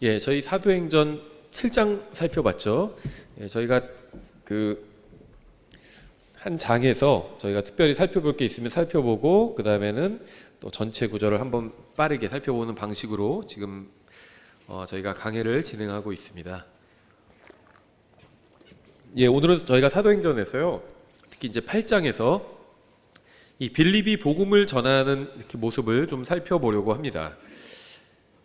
예, 저희 사도행전 7장 살펴봤죠. 예, 저희가 한 장에서 저희가 특별히 살펴볼 게 있으면 살펴보고 그 다음에는 또 전체 구절을 한번 빠르게 살펴보는 방식으로 지금 저희가 강해를 진행하고 있습니다. 예, 오늘은 저희가 사도행전에서요, 특히 이제 8장에서 이 빌립이 복음을 전하는 이렇게 모습을 좀 살펴보려고 합니다.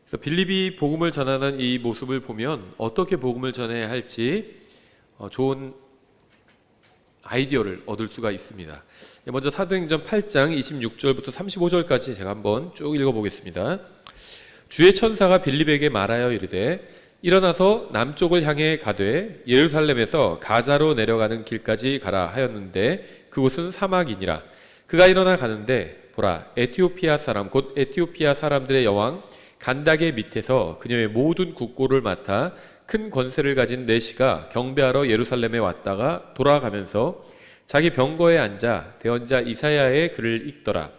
그래서 빌립이 복음을 전하는 이 모습을 보면 어떻게 복음을 전해야 할지 좋은 아이디어를 얻을 수가 있습니다. 먼저 사도행전 8장 26절부터 35절까지 제가 한번 쭉 읽어보겠습니다. 주의 천사가 빌립에게 말하여 이르되 일어나서 남쪽을 향해 가되 예루살렘에서 가자로 내려가는 길까지 가라 하였는데 그곳은 사막이니라. 그가 일어나 가는데 보라, 에티오피아 사람 곧 에티오피아 사람들의 여왕 간닥의 밑에서 그녀의 모든 국고를 맡아 큰 권세를 가진 내시가 경배하러 예루살렘에 왔다가 돌아가면서 자기 병거에 앉아 대언자 이사야의 글을 읽더라.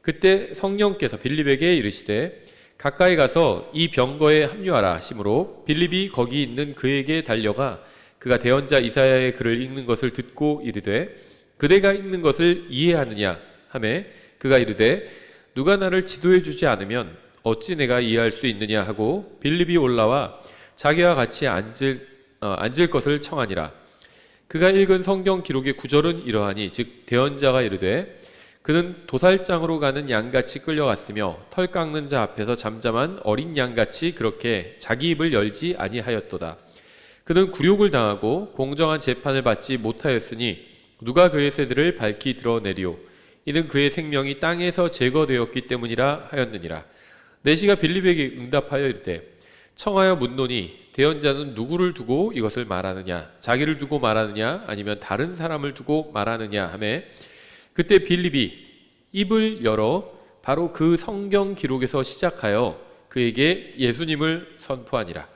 그때 성령께서 빌립에게 이르시되 가까이 가서 이 병거에 합류하라 하시므로 빌립이 거기 있는 그에게 달려가 그가 대언자 이사야의 글을 읽는 것을 듣고 이르되 그대가 읽는 것을 이해하느냐 하매 그가 이르되 누가 나를 지도해 주지 않으면 어찌 내가 이해할 수 있느냐 하고 빌립이 올라와 자기와 같이 앉을 것을 청하니라. 그가 읽은 성경 기록의 구절은 이러하니 즉 대언자가 이르되 그는 도살장으로 가는 양같이 끌려갔으며 털 깎는 자 앞에서 잠잠한 어린 양같이 그렇게 자기 입을 열지 아니하였도다. 그는 굴욕을 당하고 공정한 재판을 받지 못하였으니 누가 그의 쇠들을 밝히 드러내리오. 이는 그의 생명이 땅에서 제거되었기 때문이라 하였느니라. 내시가 빌립에게 응답하여 이르되 청하여 묻노니 대언자는 누구를 두고 이것을 말하느냐, 자기를 두고 말하느냐 아니면 다른 사람을 두고 말하느냐 하매 그때 빌립이 입을 열어 바로 그 성경 기록에서 시작하여 그에게 예수님을 선포하니라.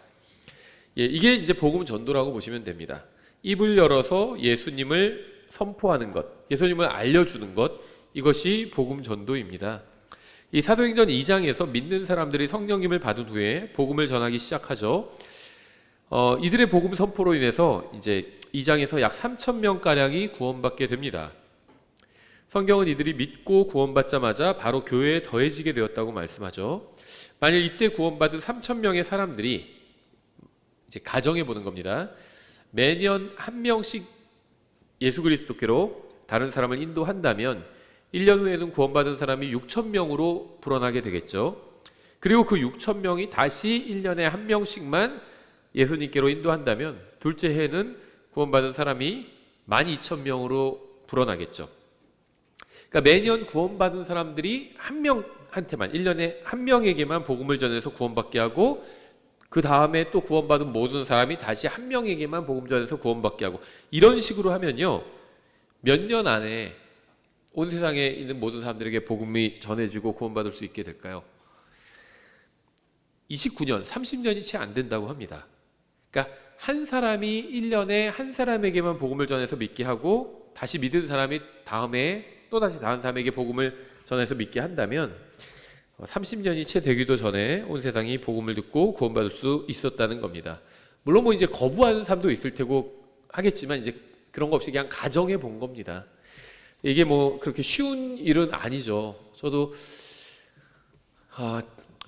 예, 이게 이제 복음 전도라고 보시면 됩니다. 입을 열어서 예수님을 선포하는 것, 예수님을 알려주는 것, 이것이 복음 전도입니다. 이 사도행전 2장에서 믿는 사람들이 성령님을 받은 후에 복음을 전하기 시작하죠. 이들의 복음 선포로 인해서 이제 2장에서 약 3,000명 가량이 구원받게 됩니다. 성경은 이들이 믿고 구원받자마자 바로 교회에 더해지게 되었다고 말씀하죠. 만일 이때 구원받은 3,000명의 사람들이 이제 가정해 보는 겁니다. 매년 한 명씩 예수 그리스도께로 다른 사람을 인도한다면 1년 후에는 구원받은 사람이 6,000명으로 불어나게 되겠죠. 그리고 그 6,000명이 다시 1년에 한 명씩만 예수님께로 인도한다면 둘째 해에는 구원받은 사람이 12,000명으로 불어나겠죠. 그러니까 매년 구원받은 사람들이 한 명한테만, 1년에 한 명에게만 복음을 전해서 구원받게 하고 그 다음에 또 구원받은 모든 사람이 다시 한 명에게만 복음 전해서 구원받게 하고 이런 식으로 하면요, 몇 년 안에 온 세상에 있는 모든 사람들에게 복음이 전해지고 구원받을 수 있게 될까요? 29년, 30년이 채 안 된다고 합니다. 그러니까 한 사람이 1년에 한 사람에게만 복음을 전해서 믿게 하고 다시 믿은 사람이 다음에 또다시 다른 사람에게 복음을 전해서 믿게 한다면 30년이 채 되기도 전에 온 세상이 복음을 듣고 구원받을 수 있었다는 겁니다. 물론 뭐 이제 거부하는 사람도 있을 테고 하겠지만 이제 그런 거 없이 그냥 가정해 본 겁니다. 이게 뭐 그렇게 쉬운 일은 아니죠. 저도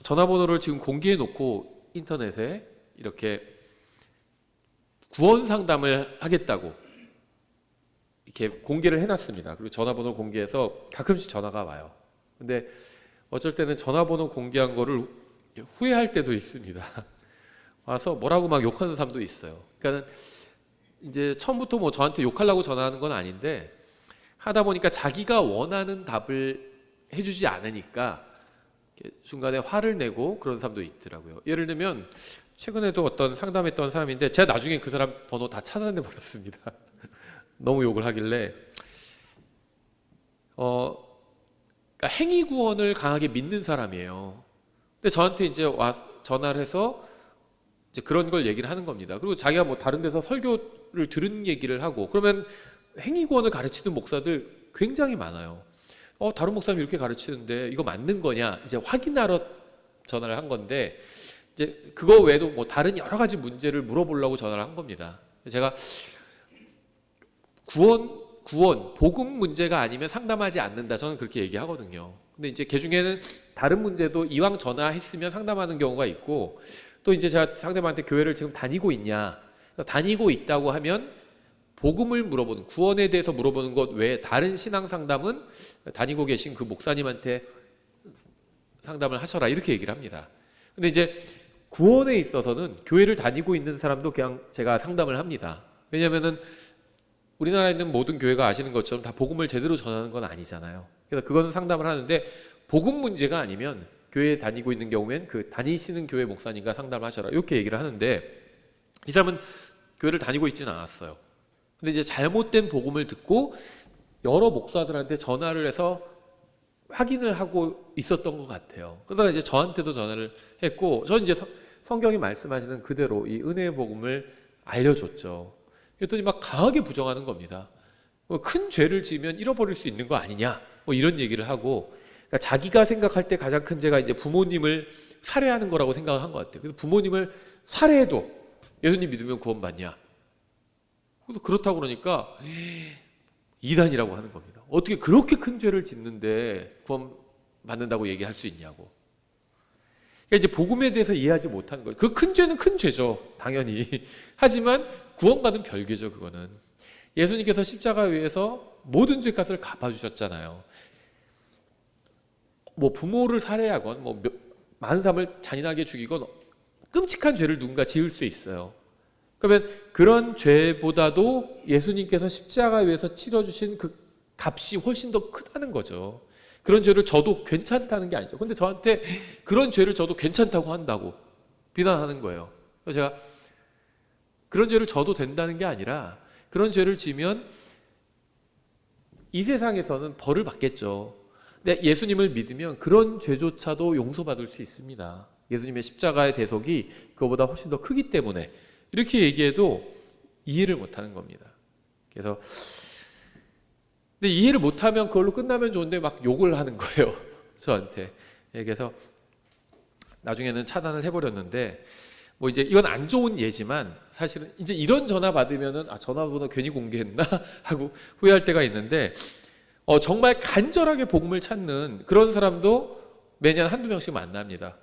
전화번호를 지금 공개해 놓고 인터넷에 이렇게 구원 상담을 하겠다고 이렇게 공개를 해놨습니다. 그리고 전화번호 공개해서 가끔씩 전화가 와요. 근데 어쩔 때는 전화번호 공개한 거를 후회할 때도 있습니다. 와서 뭐라고 막 욕하는 사람도 있어요. 그러니까 이제 처음부터 뭐 저한테 욕하려고 전화하는 건 아닌데 하다 보니까 자기가 원하는 답을 해주지 않으니까 중간에 화를 내고 그런 사람도 있더라고요. 예를 들면 최근에도 어떤 상담했던 사람인데 제가 나중에 그 사람 번호 다 차단해 버렸습니다. 너무 욕을 하길래. 그러니까 행위 구원을 강하게 믿는 사람이에요. 근데 저한테 이제 전화를 해서 이제 그런 걸 얘기를 하는 겁니다. 그리고 자기가 뭐 다른 데서 설교를 들은 얘기를 하고 그러면 행위 구원을 가르치는 목사들 굉장히 많아요. 다른 목사님이 이렇게 가르치는데 이거 맞는 거냐? 이제 확인하러 전화를 한 건데 이제 그거 외에도 뭐 다른 여러 가지 문제를 물어보려고 전화를 한 겁니다. 제가 구원, 복음 문제가 아니면 상담하지 않는다. 저는 그렇게 얘기하거든요. 근데 이제 그 중에는 다른 문제도 이왕 전화했으면 상담하는 경우가 있고, 또 이제 제가 상대방한테 교회를 지금 다니고 있냐, 다니고 있다고 하면 복음을 물어보는, 구원에 대해서 물어보는 것 외에 다른 신앙 상담은 다니고 계신 그 목사님한테 상담을 하셔라, 이렇게 얘기를 합니다. 근데 이제 구원에 있어서는 교회를 다니고 있는 사람도 그냥 제가 상담을 합니다. 왜냐면은 우리나라에 있는 모든 교회가 아시는 것처럼 다 복음을 제대로 전하는 건 아니잖아요. 그래서 그거는 상담을 하는데, 복음 문제가 아니면 교회에 다니고 있는 경우엔 그 다니시는 교회 목사님과 상담을 하셔라, 이렇게 얘기를 하는데, 이 사람은 교회를 다니고 있지는 않았어요. 근데 이제 잘못된 복음을 듣고 여러 목사들한테 전화를 해서 확인을 하고 있었던 것 같아요. 그러다가 이제 저한테도 전화를 했고, 저는 이제 성경이 말씀하시는 그대로 이 은혜의 복음을 알려줬죠. 그랬더니 막 강하게 부정하는 겁니다. 큰 죄를 지으면 잃어버릴 수 있는 거 아니냐, 뭐 이런 얘기를 하고, 그러니까 자기가 생각할 때 가장 큰 죄가 이제 부모님을 살해하는 거라고 생각을 한 것 같아요. 그래서 부모님을 살해해도 예수님 믿으면 구원받냐? 그래서 그렇다고 그러니까 이단이라고 하는 겁니다. 어떻게 그렇게 큰 죄를 짓는데 구원받는다고 얘기할 수 있냐고. 그러니까 이제 복음에 대해서 이해하지 못하는 거예요. 그 큰 죄는 큰 죄죠, 당연히. 하지만 구원받은 별개죠, 그거는. 예수님께서 십자가 위에서 모든 죄값을 갚아주셨잖아요. 뭐 부모를 살해하건 뭐 많은 사람을 잔인하게 죽이건 끔찍한 죄를 누군가 지을 수 있어요. 그러면 그런 죄보다도 예수님께서 십자가 위에서 치러주신 그 값이 훨씬 더 크다는 거죠. 그런 죄를 져도 괜찮다는 게 아니죠. 근데 저한테 그런 죄를 져도 괜찮다고 한다고 비난하는 거예요. 그래서 제가 그런 죄를 져도 된다는 게 아니라, 그런 죄를 지면 이 세상에서는 벌을 받겠죠. 근데 예수님을 믿으면 그런 죄조차도 용서받을 수 있습니다. 예수님의 십자가의 대속이 그거보다 훨씬 더 크기 때문에, 이렇게 얘기해도 이해를 못하는 겁니다. 그래서 근데 이해를 못하면 그걸로 끝나면 좋은데 막 욕을 하는 거예요, 저한테. 그래서 나중에는 차단을 해버렸는데, 뭐 이제 이건 안 좋은 예지만 사실은 이제 이런 전화 받으면은 전화번호 괜히 공개했나 하고 후회할 때가 있는데, 정말 간절하게 복음을 찾는 그런 사람도 매년 한두 명씩 만납니다,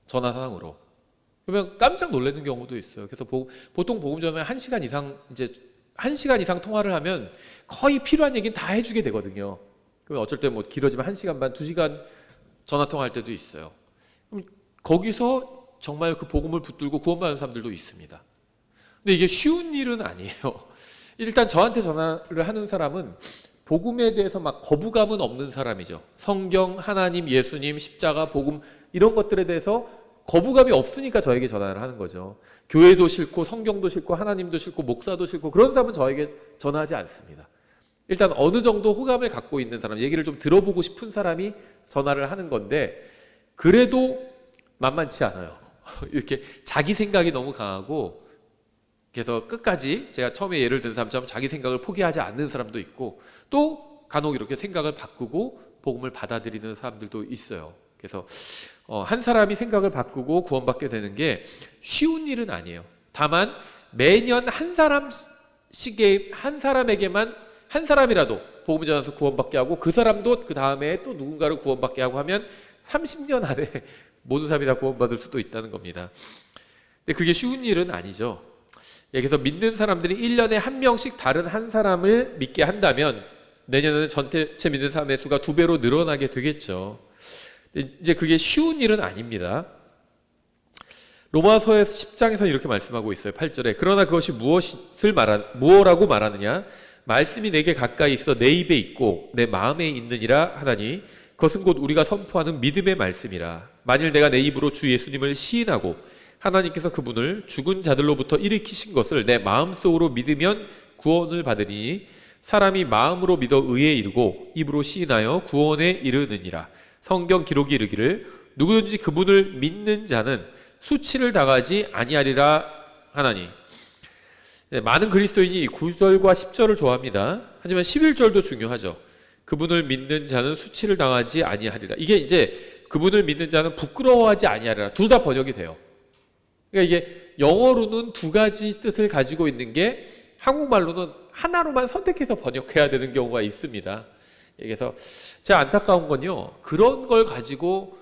전화상으로. 그러면 깜짝 놀라는 경우도 있어요. 그래서 보통 복음 전에 1시간 이상 통화를 하면 거의 필요한 얘기는 다 해주게 되거든요. 그러면 어쩔 때 뭐 길어지면 1시간 반, 2시간 전화 통화할 때도 있어요. 그럼 거기서 정말 그 복음을 붙들고 구원받는 사람들도 있습니다. 근데 이게 쉬운 일은 아니에요. 일단 저한테 전화를 하는 사람은 복음에 대해서 막 거부감은 없는 사람이죠. 성경, 하나님, 예수님, 십자가, 복음, 이런 것들에 대해서 거부감이 없으니까 저에게 전화를 하는 거죠. 교회도 싫고 성경도 싫고 하나님도 싫고 목사도 싫고 그런 사람은 저에게 전화하지 않습니다. 일단 어느 정도 호감을 갖고 있는 사람, 얘기를 좀 들어보고 싶은 사람이 전화를 하는 건데, 그래도 만만치 않아요. 이렇게 자기 생각이 너무 강하고, 그래서 끝까지 제가 처음에 예를 든 사람처럼 자기 생각을 포기하지 않는 사람도 있고, 또 간혹 이렇게 생각을 바꾸고 복음을 받아들이는 사람들도 있어요. 그래서 한 사람이 생각을 바꾸고 구원받게 되는 게 쉬운 일은 아니에요. 다만 매년 한 사람에게만 한 사람이라도 복음을 전해서 구원받게 하고, 그 사람도 그 다음에 또 누군가를 구원받게 하고 하면 30년 안에 모든 사람이 다 구원받을 수도 있다는 겁니다. 근데 그게 쉬운 일은 아니죠. 그래서 믿는 사람들이 1년에 한 명씩 다른 한 사람을 믿게 한다면 내년에는 전체 믿는 사람의 수가 2배로 늘어나게 되겠죠. 이제 그게 쉬운 일은 아닙니다. 로마서의 10장에서 이렇게 말씀하고 있어요. 8절에 그러나 그것이 무엇라고 말하느냐, 말씀이 내게 가까이 있어 내 입에 있고 내 마음에 있느니라 하나니 그것은 곧 우리가 선포하는 믿음의 말씀이라. 만일 내가 내 입으로 주 예수님을 시인하고 하나님께서 그분을 죽은 자들로부터 일으키신 것을 내 마음속으로 믿으면 구원을 받으니 사람이 마음으로 믿어 의에 이르고 입으로 시인하여 구원에 이르느니라. 성경 기록이 이르기를 누구든지 그분을 믿는 자는 수치를 당하지 아니하리라 하나니. 많은 그리스도인이 9절과 10절을 좋아합니다. 하지만 11절도 중요하죠. 그분을 믿는 자는 수치를 당하지 아니하리라. 이게 이제 그분을 믿는 자는 부끄러워하지 아니하리라. 둘 다 번역이 돼요. 그러니까 이게 영어로는 두 가지 뜻을 가지고 있는 게 한국말로는 하나로만 선택해서 번역해야 되는 경우가 있습니다. 그래서 제가 안타까운 건요, 그런 걸 가지고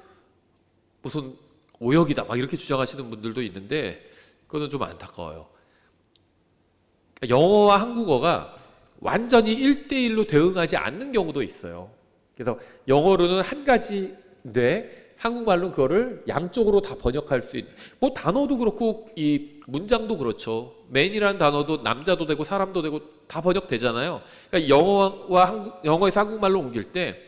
무슨 오역이다 막 이렇게 주장하시는 분들도 있는데 그거는 좀 안타까워요. 영어와 한국어가 완전히 1대1로 대응하지 않는 경우도 있어요. 그래서 영어로는 한 가지인데 한국말로는 그거를 양쪽으로 다 번역할 수 있는, 뭐 단어도 그렇고 이 문장도 그렇죠. man이라는 단어도 남자도 되고 사람도 되고 다 번역되잖아요. 그러니까 영어에서 한국말로 옮길 때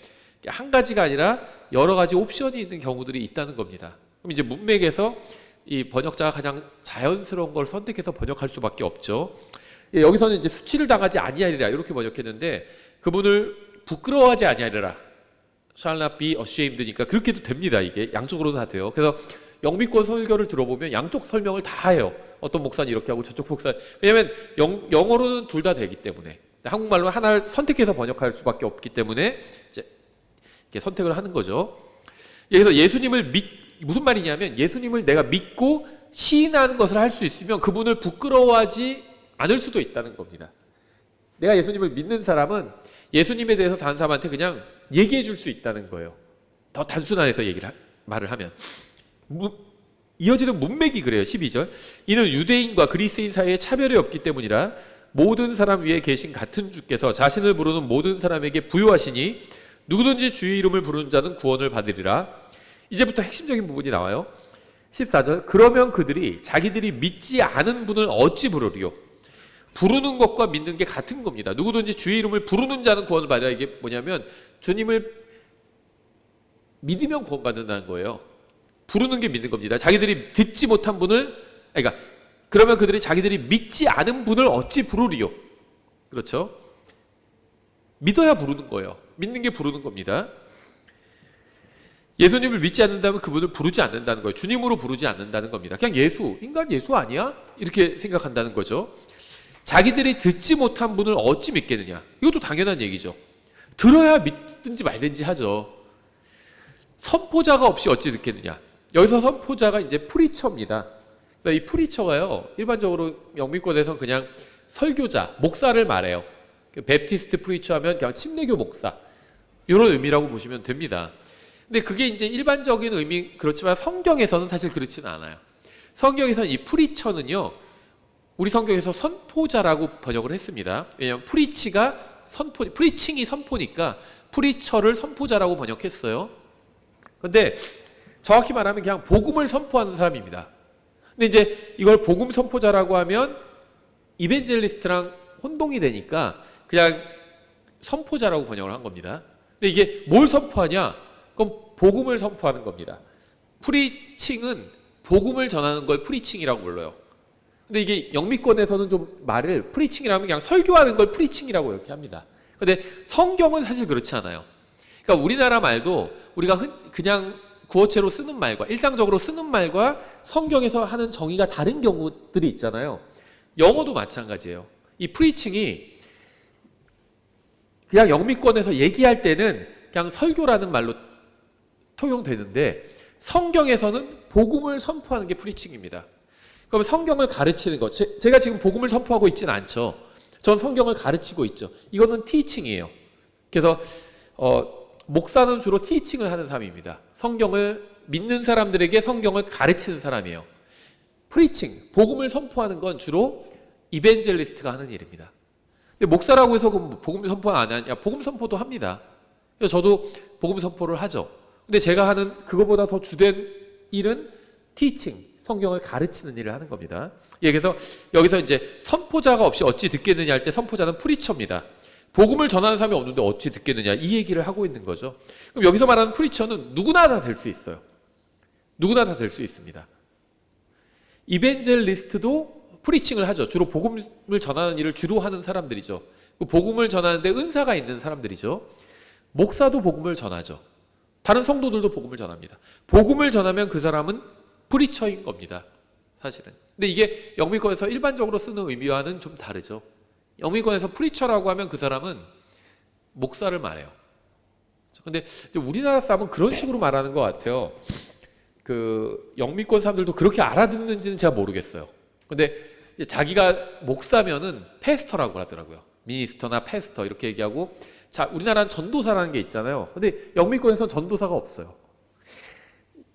한 가지가 아니라 여러 가지 옵션이 있는 경우들이 있다는 겁니다. 그럼 이제 문맥에서 이 번역자가 가장 자연스러운 걸 선택해서 번역할 수밖에 없죠. 여기서는 이제 수치를 당하지 아니하리라 이렇게 번역했는데 그분을 부끄러워하지 아니하리라, shall not be ashamed니까 그렇게도 됩니다. 이게 양쪽으로 다 돼요. 그래서 영미권 설교를 들어보면 양쪽 설명을 다 해요. 어떤 목사는 이렇게 하고 저쪽 목사는, 왜냐하면 영어로는 둘 다 되기 때문에, 한국말로 하나를 선택해서 번역할 수밖에 없기 때문에 이제 이렇게 선택을 하는 거죠. 그래서 예수님을 무슨 말이냐면 예수님을 내가 믿고 시인하는 것을 할 수 있으면 그분을 부끄러워하지 않을 수도 있다는 겁니다. 내가 예수님을 믿는 사람은 예수님에 대해서 다른 사람한테 그냥 얘기해 줄 수 있다는 거예요. 더 단순화해서 말을 하면. 이어지는 문맥이 그래요. 12절. 이는 유대인과 그리스인 사이에 차별이 없기 때문이라 모든 사람 위에 계신 같은 주께서 자신을 부르는 모든 사람에게 부요하시니 누구든지 주의 이름을 부르는 자는 구원을 받으리라. 이제부터 핵심적인 부분이 나와요. 14절. 그러면 그들이 자기들이 믿지 않은 분을 어찌 부르리요? 부르는 것과 믿는 게 같은 겁니다. 누구든지 주의 이름을 부르는 자는 구원을 받으라. 이게 뭐냐면 주님을 믿으면 구원받는다는 거예요. 부르는 게 믿는 겁니다. 자기들이 듣지 못한 분을, 그러니까 그러면 그들이 자기들이 믿지 않은 분을 어찌 부르리요? 그렇죠? 믿어야 부르는 거예요. 믿는 게 부르는 겁니다. 예수님을 믿지 않는다면 그분을 부르지 않는다는 거예요. 주님으로 부르지 않는다는 겁니다. 그냥 예수, 인간 예수 아니야? 이렇게 생각한다는 거죠. 자기들이 듣지 못한 분을 어찌 믿겠느냐? 이것도 당연한 얘기죠. 들어야 믿든지 말든지 하죠. 선포자가 없이 어찌 듣겠느냐? 여기서 선포자가 이제 프리처입니다. 그러니까 이 프리처가요, 일반적으로 영미권에서 그냥 설교자, 목사를 말해요. 베프티스트 프리처 하면 그냥 침례교 목사, 이런 의미라고 보시면 됩니다. 근데 그게 이제 일반적인 의미, 그렇지만 성경에서는 사실 그렇지는 않아요. 성경에서는 이 프리처는요, 우리 성경에서 선포자라고 번역을 했습니다. 왜냐하면 프리칭이 선포니까 프리처를 선포자라고 번역했어요. 근데 정확히 말하면 그냥 복음을 선포하는 사람입니다. 근데 이제 이걸 복음 선포자라고 하면 이벤젤리스트랑 혼동이 되니까 그냥 선포자라고 번역을 한 겁니다. 근데 이게 뭘 선포하냐? 그럼 복음을 선포하는 겁니다. 프리칭은 복음을 전하는 걸 프리칭이라고 불러요. 근데 이게 영미권에서는 좀 말을 프리칭이라면 그냥 설교하는 걸 프리칭이라고 이렇게 합니다. 근데 성경은 사실 그렇지 않아요. 그러니까 우리나라 말도 우리가 그냥 구어체로 쓰는 말과 일상적으로 쓰는 말과 성경에서 하는 정의가 다른 경우들이 있잖아요. 영어도 마찬가지예요. 이 프리칭이 그냥 영미권에서 얘기할 때는 그냥 설교라는 말로 통용되는데 성경에서는 복음을 선포하는 게 프리칭입니다. 그럼 성경을 가르치는 것, 제가 지금 복음을 선포하고 있지는 않죠. 전 성경을 가르치고 있죠. 이거는 티칭이에요. 그래서 목사는 주로 티칭을 하는 사람입니다. 성경을 믿는 사람들에게 성경을 가르치는 사람이에요. 프리칭, 복음을 선포하는 건 주로 이벤젤리스트가 하는 일입니다. 근데 목사라고 해서 복음 선포 안 하냐? 복음 선포도 합니다. 그래서 저도 복음 선포를 하죠. 근데 제가 하는 그거보다 더 주된 일은 티칭, 성경을 가르치는 일을 하는 겁니다. 그래서 여기서 이제 선포자가 없이 어찌 듣겠느냐 할 때 선포자는 프리처입니다. 복음을 전하는 사람이 없는데 어찌 듣겠느냐, 이 얘기를 하고 있는 거죠. 그럼 여기서 말하는 프리처는 누구나 다 될 수 있어요. 누구나 다 될 수 있습니다. 이벤젤리스트도 프리칭을 하죠. 주로 복음을 전하는 일을 주로 하는 사람들이죠. 복음을 전하는데 은사가 있는 사람들이죠. 목사도 복음을 전하죠. 다른 성도들도 복음을 전합니다. 복음을 전하면 그 사람은 프리처인 겁니다. 사실은. 근데 이게 영미권에서 일반적으로 쓰는 의미와는 좀 다르죠. 영미권에서 프리처라고 하면 그 사람은 목사를 말해요. 근데 우리나라 사람은 그런 식으로 말하는 것 같아요. 그 영미권 사람들도 그렇게 알아듣는지는 제가 모르겠어요. 근데 이제 자기가 목사면은 패스터라고 하더라고요. 미니스터나 패스터 이렇게 얘기하고, 자, 우리나라는 전도사라는 게 있잖아요. 근데 영미권에서는 전도사가 없어요.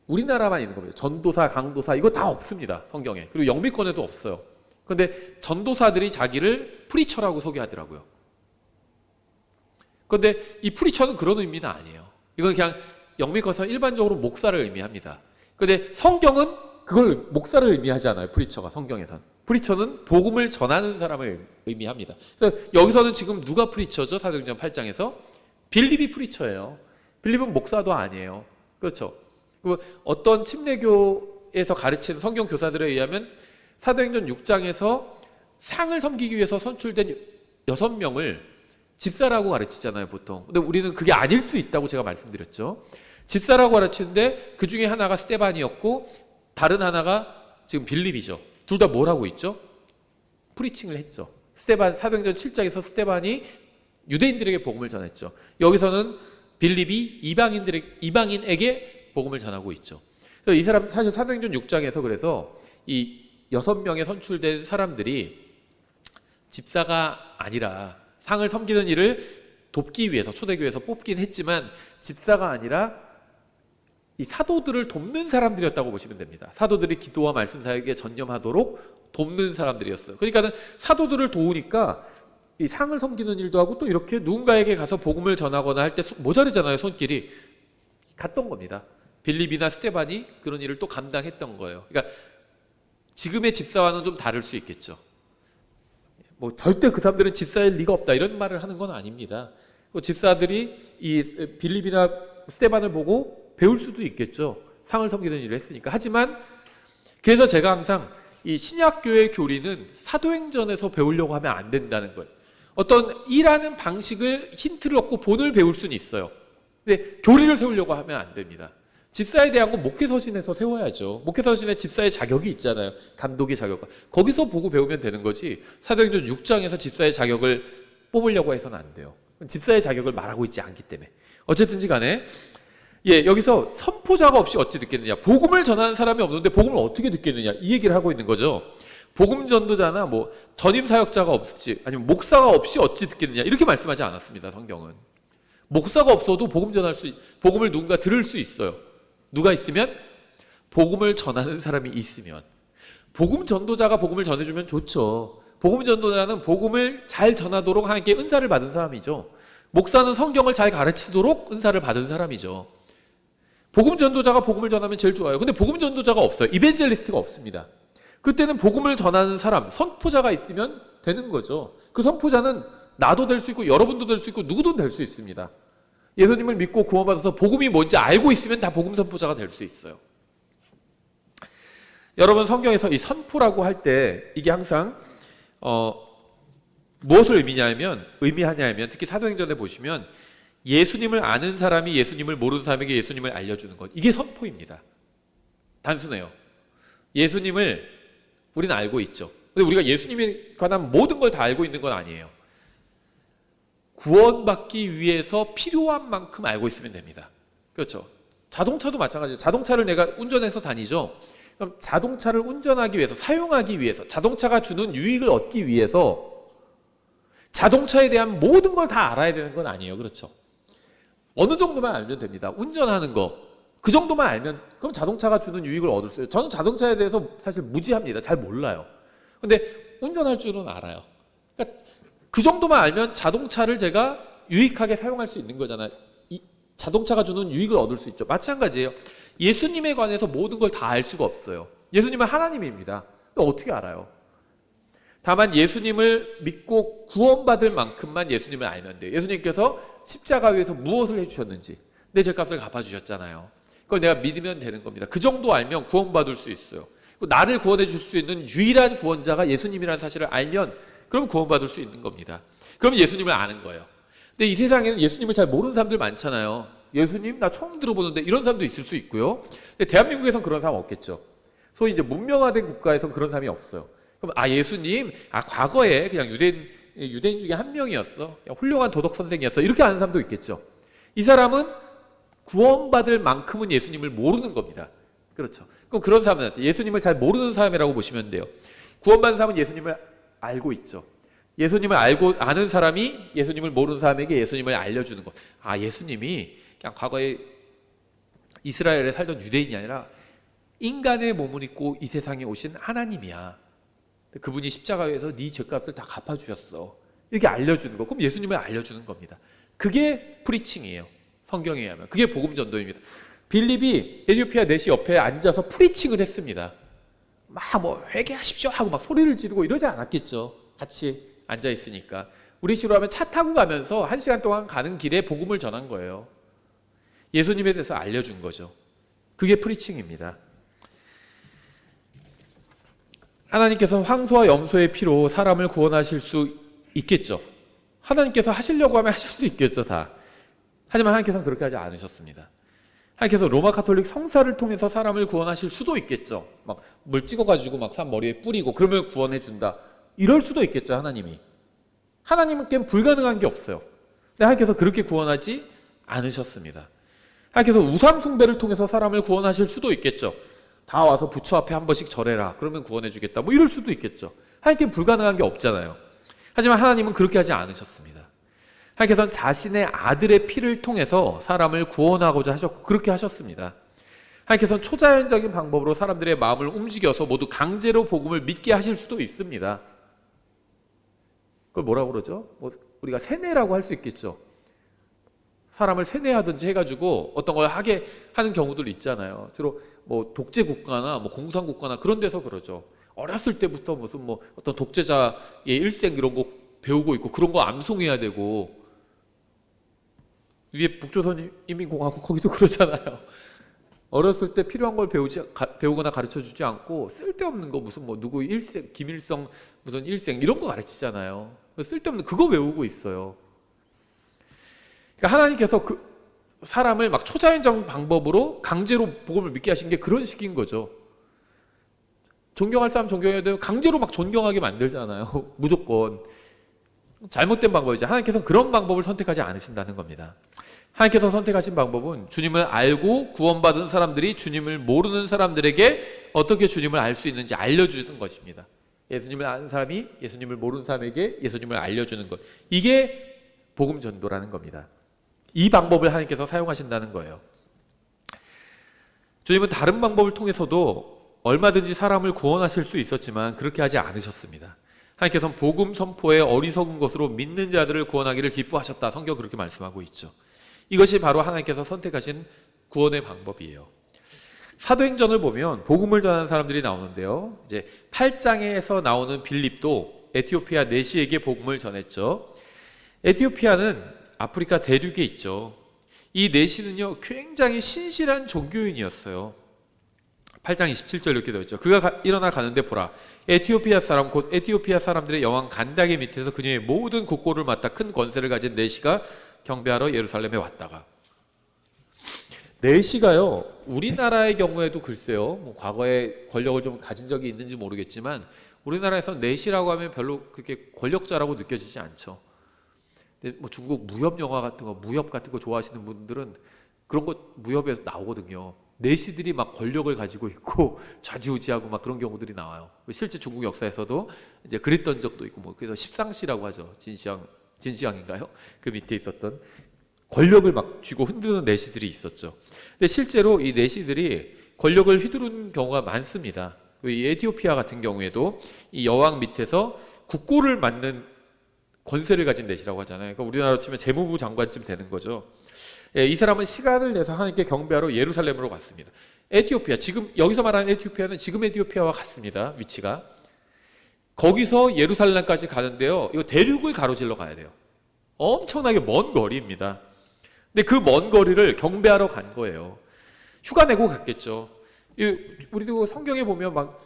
우리나라만 있는 겁니다. 전도사, 강도사 이거 다 없습니다. 성경에. 그리고 영미권에도 없어요. 근데 전도사들이 자기를 프리처라고 소개하더라고요. 근데 이 프리처는 그런 의미는 아니에요. 이건 그냥 영미권에서 일반적으로 목사를 의미합니다. 근데 성경은 그걸 목사를 의미하지 않아요. 프리처가 성경에선. 프리처는 복음을 전하는 사람을 의미합니다. 그래서 여기서는 지금 누가 프리처죠? 사도행전 8장에서 빌립이 프리처예요. 빌립은 목사도 아니에요. 그렇죠? 그리고 어떤 침례교에서 가르치는 성경 교사들에 의하면 사도행전 6장에서 상을 섬기기 위해서 선출된 6명을 집사라고 가르치잖아요, 보통. 근데 우리는 그게 아닐 수 있다고 제가 말씀드렸죠. 집사라고 가르치는데 그 중에 하나가 스데반이었고 다른 하나가 지금 빌립이죠. 둘 다 뭘 하고 있죠? 프리칭을 했죠. 스데반, 사도행전 7장에서 스데반이 유대인들에게 복음을 전했죠. 여기서는 빌립이 이방인에게 복음을 전하고 있죠. 그래서 이 사람 사실 사도행전 6장에서 그래서 이 6명의 선출된 사람들이 집사가 아니라 상을 섬기는 일을 돕기 위해서 초대교회에서 뽑긴 했지만 집사가 아니라 이 사도들을 돕는 사람들이었다고 보시면 됩니다. 사도들이 기도와 말씀 사역에 전념하도록 돕는 사람들이었어요. 그러니까는 사도들을 도우니까 이 상을 섬기는 일도 하고 또 이렇게 누군가에게 가서 복음을 전하거나 할 때 모자르잖아요, 손길이. 갔던 겁니다. 빌립이나 스데반이 그런 일을 또 감당했던 거예요. 그러니까 지금의 집사와는 좀 다를 수 있겠죠. 뭐 절대 그 사람들은 집사일 리가 없다 이런 말을 하는 건 아닙니다. 집사들이 이 빌립이나 스데반을 보고 배울 수도 있겠죠. 상을 섬기는 일을 했으니까. 하지만 그래서 제가 항상 이 신약교회 교리는 사도행전에서 배우려고 하면 안 된다는 거예요. 어떤 일하는 방식을 힌트를 얻고 본을 배울 수는 있어요. 근데 교리를 세우려고 하면 안 됩니다. 집사에 대한 건 목회서신에서 세워야죠. 목회서신에 집사의 자격이 있잖아요. 감독의 자격. 거기서 보고 배우면 되는 거지. 사도행전 6장에서 집사의 자격을 뽑으려고 해서는 안 돼요. 집사의 자격을 말하고 있지 않기 때문에. 어쨌든지 간에 여기서 선포자가 없이 어찌 듣겠느냐. 복음을 전하는 사람이 없는데 복음을 어떻게 듣겠느냐. 이 얘기를 하고 있는 거죠. 복음 전도자나 뭐 전임 사역자가 없이 아니면 목사가 없이 어찌 듣겠느냐. 이렇게 말씀하지 않았습니다. 성경은. 목사가 없어도 복음을 누군가 들을 수 있어요. 누가 있으면? 복음을 전하는 사람이 있으면. 복음 전도자가 복음을 전해주면 좋죠. 복음 전도자는 복음을 잘 전하도록 하나님께 은사를 받은 사람이죠. 목사는 성경을 잘 가르치도록 은사를 받은 사람이죠. 복음 전도자가 복음을 전하면 제일 좋아요. 근데 복음 전도자가 없어요. 이벤젤리스트가 없습니다. 그때는 복음을 전하는 사람, 선포자가 있으면 되는 거죠. 그 선포자는 나도 될 수 있고 여러분도 될 수 있고 누구도 될 수 있습니다. 예수님을 믿고 구원받아서 복음이 뭔지 알고 있으면 다 복음 선포자가 될 수 있어요. 여러분 성경에서 이 선포라고 할 때 이게 항상 무엇을 의미하냐면 특히 사도행전에 보시면 예수님을 아는 사람이 예수님을 모르는 사람에게 예수님을 알려주는 것. 이게 선포입니다. 단순해요. 예수님을 우리는 알고 있죠. 근데 우리가 예수님에 관한 모든 걸 다 알고 있는 건 아니에요. 구원받기 위해서 필요한 만큼 알고 있으면 됩니다. 그렇죠. 자동차도 마찬가지예요. 자동차를 내가 운전해서 다니죠. 그럼 자동차를 운전하기 위해서, 사용하기 위해서, 자동차가 주는 유익을 얻기 위해서 자동차에 대한 모든 걸 다 알아야 되는 건 아니에요. 그렇죠. 어느 정도만 알면 됩니다. 운전하는 거. 그 정도만 알면 그럼 자동차가 주는 유익을 얻을 수 있어요. 저는 자동차에 대해서 사실 무지합니다. 잘 몰라요. 근데 운전할 줄은 알아요. 그러니까 그 정도만 알면 자동차를 제가 유익하게 사용할 수 있는 거잖아요. 자동차가 주는 유익을 얻을 수 있죠. 마찬가지예요. 예수님에 관해서 모든 걸 다 알 수가 없어요. 예수님은 하나님입니다. 어떻게 알아요? 다만 예수님을 믿고 구원받을 만큼만 예수님을 알면 돼요. 예수님께서 십자가 위에서 무엇을 해주셨는지 내 죄값을 갚아주셨잖아요. 그걸 내가 믿으면 되는 겁니다. 그 정도 알면 구원받을 수 있어요. 나를 구원해 줄 수 있는 유일한 구원자가 예수님이라는 사실을 알면 그럼 구원받을 수 있는 겁니다. 그럼 예수님을 아는 거예요. 근데 이 세상에는 예수님을 잘 모르는 사람들 많잖아요. 예수님 나 처음 들어보는데 이런 사람도 있을 수 있고요. 근데 대한민국에선 그런 사람 없겠죠. 소위 이제 문명화된 국가에선 그런 사람이 없어요. 그럼 예수님 과거에 그냥 유대인 중에 한 명이었어. 훌륭한 도덕 선생이었어. 이렇게 아는 사람도 있겠죠. 이 사람은 구원받을 만큼은 예수님을 모르는 겁니다. 그렇죠. 그럼 그런 사람한테 예수님을 잘 모르는 사람이라고 보시면 돼요. 구원받은 사람은 예수님을 알고 있죠. 예수님을 아는 사람이 예수님을 모르는 사람에게 예수님을 알려주는 것. 아, 예수님이 그냥 과거에 이스라엘에 살던 유대인이 아니라 인간의 몸을 입고 이 세상에 오신 하나님이야. 그분이 십자가에서 네 죄값을 다 갚아주셨어. 이렇게 알려주는 거. 그럼 예수님을 알려주는 겁니다. 그게 프리칭이에요. 성경에 의하면. 그게 복음 전도입니다. 빌립이 에티오피아 내시 옆에 앉아서 프리칭을 했습니다. 막 뭐 회개하십시오 하고 막 소리를 지르고 이러지 않았겠죠. 같이 앉아 있으니까. 우리 식으로 하면 차 타고 가면서 1시간 동안 가는 길에 복음을 전한 거예요. 예수님에 대해서 알려준 거죠. 그게 프리칭입니다. 하나님께서 황소와 염소의 피로 사람을 구원하실 수 있겠죠. 하나님께서 하시려고 하면 하실 수 있겠죠, 다. 하지만 하나님께서는 그렇게 하지 않으셨습니다. 하나님께서 로마 가톨릭 성사를 통해서 사람을 구원하실 수도 있겠죠. 막 물 찍어가지고 막 사람 머리에 뿌리고 그러면 구원해 준다. 이럴 수도 있겠죠, 하나님이. 하나님께 불가능한 게 없어요. 근데 하나님께서 그렇게 구원하지 않으셨습니다. 하나님께서 우상 숭배를 통해서 사람을 구원하실 수도 있겠죠. 다 와서 부처 앞에 한 번씩 절해라. 그러면 구원해 주겠다. 뭐 이럴 수도 있겠죠. 하나님께 불가능한 게 없잖아요. 하지만 하나님은 그렇게 하지 않으셨습니다. 하나님께서는 자신의 아들의 피를 통해서 사람을 구원하고자 하셨고 그렇게 하셨습니다. 하나님께서는 초자연적인 방법으로 사람들의 마음을 움직여서 모두 강제로 복음을 믿게 하실 수도 있습니다. 그걸 뭐라고 그러죠? 뭐 우리가 세뇌라고 할 수 있겠죠. 사람을 세뇌하든지 해가지고 어떤 걸 하게 하는 경우들 있잖아요. 주로 뭐 독재 국가나 뭐 공산 국가나 그런 데서 그러죠. 어렸을 때부터 무슨 뭐 어떤 독재자의 일생 이런 거 배우고 있고 그런 거 암송해야 되고 위에 북조선 인민공화국 거기도 그러잖아요. 어렸을 때 필요한 걸 배우거나 가르쳐주지 않고 쓸데없는 거 무슨 뭐 누구 일생 김일성 무슨 일생 이런 거 가르치잖아요. 쓸데없는 그거 외우고 있어요. 그러니까 하나님께서 그 사람을 막 초자연적 방법으로 강제로 복음을 믿게 하신 게 그런 식인 거죠. 존경할 사람 존경해야 되고 강제로 막 존경하게 만들잖아요. 무조건. 잘못된 방법이죠. 하나님께서는 그런 방법을 선택하지 않으신다는 겁니다. 하나님께서 선택하신 방법은 주님을 알고 구원받은 사람들이 주님을 모르는 사람들에게 어떻게 주님을 알 수 있는지 알려주는 것입니다. 예수님을 아는 사람이 예수님을 모르는 사람에게 예수님을 알려주는 것. 이게 복음 전도라는 겁니다. 이 방법을 하나님께서 사용하신다는 거예요. 주님은 다른 방법을 통해서도 얼마든지 사람을 구원하실 수 있었지만 그렇게 하지 않으셨습니다. 하나님께서는 복음 선포에 어리석은 것으로 믿는 자들을 구원하기를 기뻐하셨다. 성경 그렇게 말씀하고 있죠. 이것이 바로 하나님께서 선택하신 구원의 방법이에요. 사도행전을 보면 복음을 전하는 사람들이 나오는데요. 이제 8장에서 나오는 빌립도 에티오피아 내시에게 복음을 전했죠. 에티오피아는 아프리카 대륙에 있죠. 이 내시는요 굉장히 신실한 종교인이었어요. 8장 27절 이렇게 되어 있죠. 그가 일어나 가는데 보라 에티오피아 사람 곧 에티오피아 사람들의 여왕 간다게 밑에서 그녀의 모든 국고를 맡아 큰 권세를 가진 내시가 경배하러 예루살렘에 왔다가. 내시가요 우리나라의 경우에도 글쎄요 뭐 과거에 권력을 좀 가진 적이 있는지 모르겠지만 우리나라에서 내시라고 하면 별로 그렇게 권력자라고 느껴지지 않죠. 근데 뭐 중국 무협 영화 같은 거 무협 같은 거 좋아하시는 분들은 그런 거 무협에서 나오거든요. 내시들이 막 권력을 가지고 있고 좌지우지하고 막 그런 경우들이 나와요. 실제 중국 역사에서도 이제 그랬던 적도 있고 뭐 그래서 십상시라고 하죠. 진시황인가요? 그 밑에 있었던 권력을 막 쥐고 흔드는 내시들이 있었죠. 근데 실제로 이 내시들이 권력을 휘두르는 경우가 많습니다. 이 에티오피아 같은 경우에도 이 여왕 밑에서 국고를 맡는 권세를 가진 내시라고 하잖아요. 그러니까 우리나라로 치면 재무부 장관쯤 되는 거죠. 이 사람은 시간을 내서 하나님께 경배하러 예루살렘으로 갔습니다. 에티오피아, 지금 여기서 말하는 에티오피아는 지금 에티오피아와 같습니다. 위치가. 거기서 예루살렘까지 가는데요. 이거 대륙을 가로질러 가야 돼요. 엄청나게 먼 거리입니다. 근데 그 먼 거리를 경배하러 간 거예요. 휴가 내고 갔겠죠. 우리도 성경에 보면 막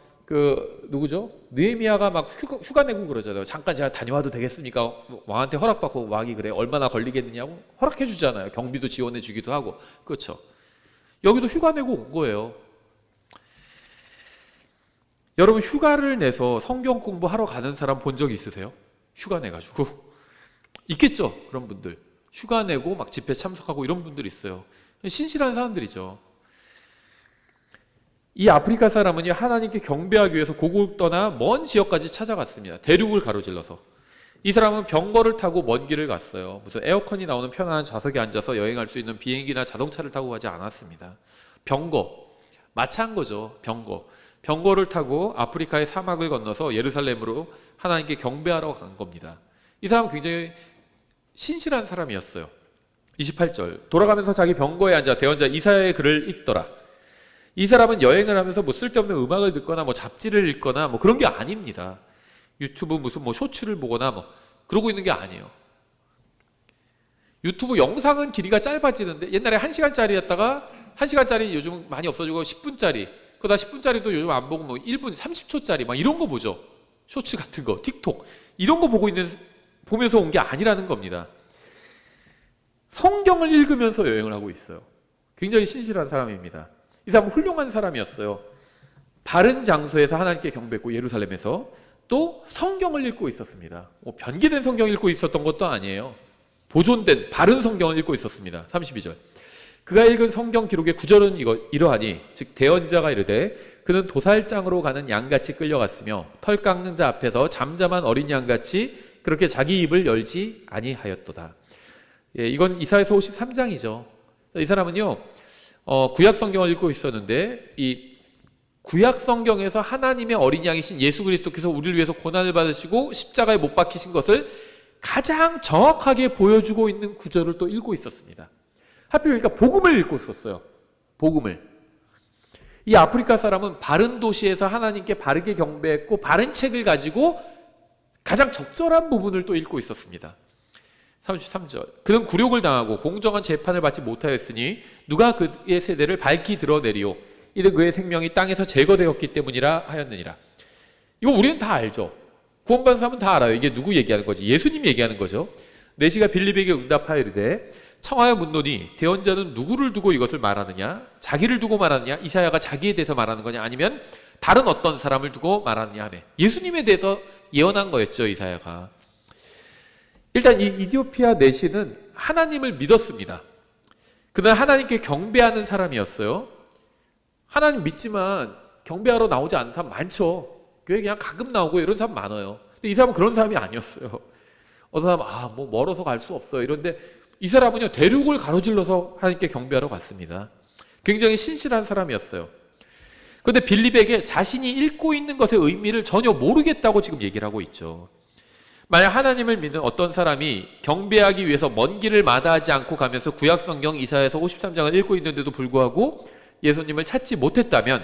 누구죠? 느헤미야가 막 휴가 내고 그러잖아요. 잠깐 제가 다녀와도 되겠습니까? 왕한테 허락받고 왕이 그래 얼마나 걸리겠느냐고 허락해 주잖아요. 경비도 지원해 주기도 하고. 그렇죠. 여기도 휴가 내고 온 거예요. 여러분 휴가를 내서 성경 공부하러 가는 사람 본 적 있으세요? 휴가 내가지고. 있겠죠? 그런 분들. 휴가 내고 막 집회 참석하고 이런 분들이 있어요. 신실한 사람들이죠. 이 아프리카 사람은요, 하나님께 경배하기 위해서 고국을 떠나 먼 지역까지 찾아갔습니다. 대륙을 가로질러서. 이 사람은 병거를 타고 먼 길을 갔어요. 무슨 에어컨이 나오는 편안한 좌석에 앉아서 여행할 수 있는 비행기나 자동차를 타고 가지 않았습니다. 병거, 마차인 거죠. 병거를 타고 아프리카의 사막을 건너서 예루살렘으로 하나님께 경배하러 간 겁니다. 이 사람은 굉장히 신실한 사람이었어요. 28절, 돌아가면서 자기 병거에 앉아 대언자 이사야의 글을 읽더라. 이 사람은 여행을 하면서 뭐 쓸데없는 음악을 듣거나 뭐 잡지를 읽거나 뭐 그런 게 아닙니다. 유튜브 무슨 뭐 쇼츠를 보거나 뭐 그러고 있는 게 아니에요. 유튜브 영상은 길이가 짧아지는데 옛날에 1시간짜리였다가 1시간짜리 요즘 많이 없어지고 10분짜리, 그러다 10분짜리도 요즘 안 보고 뭐 1분 30초짜리 막 이런 거 보죠. 쇼츠 같은 거, 틱톡 이런 거 보면서 온 게 아니라는 겁니다. 성경을 읽으면서 여행을 하고 있어요. 굉장히 신실한 사람입니다. 이 사람은 훌륭한 사람이었어요. 바른 장소에서 하나님께 경배했고 예루살렘에서 또 성경을 읽고 있었습니다. 변기된 성경을 읽고 있었던 것도 아니에요. 보존된 바른 성경을 읽고 있었습니다. 32절, 그가 읽은 성경 기록의 구절은 이러하니 즉 대언자가 이르되 그는 도살장으로 가는 양같이 끌려갔으며 털 깎는 자 앞에서 잠잠한 어린 양같이 그렇게 자기 입을 열지 아니하였도다. 예, 이건 이사야서 53장이죠. 이 사람은요, 구약 성경을 읽고 있었는데 이 구약 성경에서 하나님의 어린 양이신 예수 그리스도께서 우리를 위해서 고난을 받으시고 십자가에 못 박히신 것을 가장 정확하게 보여주고 있는 구절을 또 읽고 있었습니다. 하필 그러니까 복음을 읽고 있었어요. 복음을. 이 아프리카 사람은 바른 도시에서 하나님께 바르게 경배했고 바른 책을 가지고 가장 적절한 부분을 또 읽고 있었습니다. 33절, 그는 굴욕을 당하고 공정한 재판을 받지 못하였으니 누가 그의 세대를 밝히 드러내리오. 이는 그의 생명이 땅에서 제거되었기 때문이라 하였느니라. 이거 우리는 다 알죠. 구원받은 사람은 다 알아요. 이게 누구 얘기하는 거지? 예수님 얘기하는 거죠. 내시가 빌립에게 응답하여 이르되 청하여 묻노니 대언자는 누구를 두고 이것을 말하느냐? 자기를 두고 말하느냐? 이사야가 자기에 대해서 말하는 거냐? 아니면 다른 어떤 사람을 두고 말하느냐 하며 예수님에 대해서 예언한 거였죠. 이사야가. 일단 이 이디오피아 내시는 하나님을 믿었습니다. 그는 하나님께 경배하는 사람이었어요. 하나님 믿지만 경배하러 나오지 않는 사람 많죠. 교회 그냥 가끔 나오고 이런 사람 많아요. 근데 이 사람은 그런 사람이 아니었어요. 어떤 사람은 뭐 멀어서 갈 수 없어요. 이런데 이 사람은요, 대륙을 가로질러서 하나님께 경배하러 갔습니다. 굉장히 신실한 사람이었어요. 그런데 빌립에게 자신이 읽고 있는 것의 의미를 전혀 모르겠다고 지금 얘기를 하고 있죠. 만약 하나님을 믿는 어떤 사람이 경배하기 위해서 먼 길을 마다하지 않고 가면서 구약성경 이사야서 53장을 읽고 있는데도 불구하고 예수님을 찾지 못했다면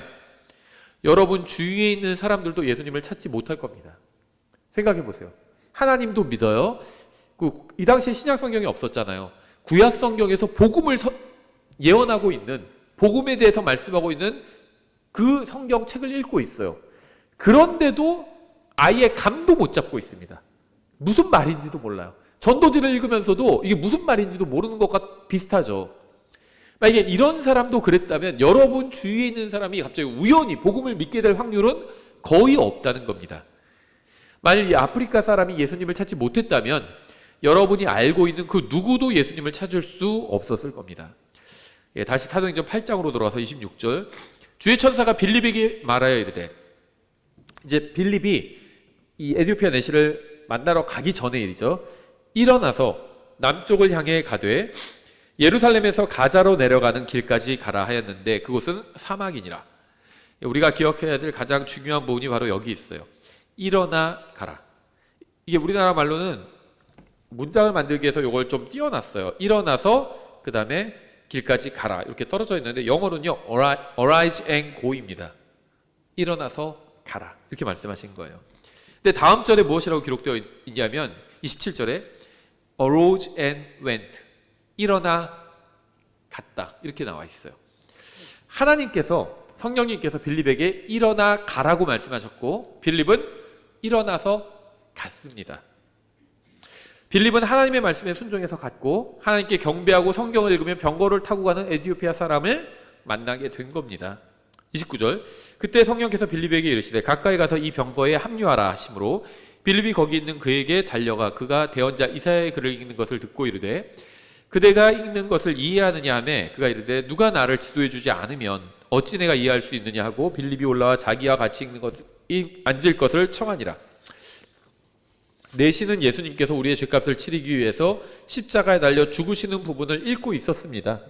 여러분 주위에 있는 사람들도 예수님을 찾지 못할 겁니다. 생각해 보세요. 하나님도 믿어요. 이 당시에 신약성경이 없었잖아요. 구약성경에서 복음을 예언하고 있는, 복음에 대해서 말씀하고 있는 그 성경책을 읽고 있어요. 그런데도 아예 감도 못 잡고 있습니다. 무슨 말인지도 몰라요. 전도지를 읽으면서도 이게 무슨 말인지도 모르는 것과 비슷하죠. 만약에 이런 사람도 그랬다면 여러분 주위에 있는 사람이 갑자기 우연히 복음을 믿게 될 확률은 거의 없다는 겁니다. 만약 이 아프리카 사람이 예수님을 찾지 못했다면 여러분이 알고 있는 그 누구도 예수님을 찾을 수 없었을 겁니다. 예, 다시 사도행전 8장으로 돌아와서 26절, 주의 천사가 빌립에게 말하여 이르되, 이제 빌립이 이 에디오피아 내시를 만나러 가기 전의 일이죠. 일어나서 남쪽을 향해 가되 예루살렘에서 가자로 내려가는 길까지 가라 하였는데 그곳은 사막이니라. 우리가 기억해야 될 가장 중요한 부분이 바로 여기 있어요. 일어나 가라. 이게 우리나라 말로는 문장을 만들기 위해서 이걸 좀 띄워놨어요. 일어나서 그 다음에 길까지 가라 이렇게 떨어져 있는데 영어로는요 arise and go입니다. 일어나서 가라 이렇게 말씀하신 거예요. 근데 다음 절에 무엇이라고 기록되어 있냐면 27절에 arose and went, 일어나 갔다 이렇게 나와 있어요. 하나님께서, 성령님께서 빌립에게 일어나 가라고 말씀하셨고 빌립은 일어나서 갔습니다. 빌립은 하나님의 말씀에 순종해서 갔고 하나님께 경배하고 성경을 읽으며 병거를 타고 가는 에디오피아 사람을 만나게 된 겁니다. 29절, 그때 성령께서 빌립에게 이르시되 가까이 가서 이 병거에 합류하라 하심으로 빌립이 거기 있는 그에게 달려가 그가 대언자 이사야의 글을 읽는 것을 듣고 이르되 그대가 읽는 것을 이해하느냐 하매 그가 이르되 누가 나를 지도해 주지 않으면 어찌 내가 이해할 수 있느냐 하고 빌립이 올라와 자기와 같이 읽는 것을 앉을 것을 청하니라. 내시는 예수님께서 우리의 죄값을 치르기 위해서 십자가에 달려 죽으시는 부분을 읽고 있었습니다.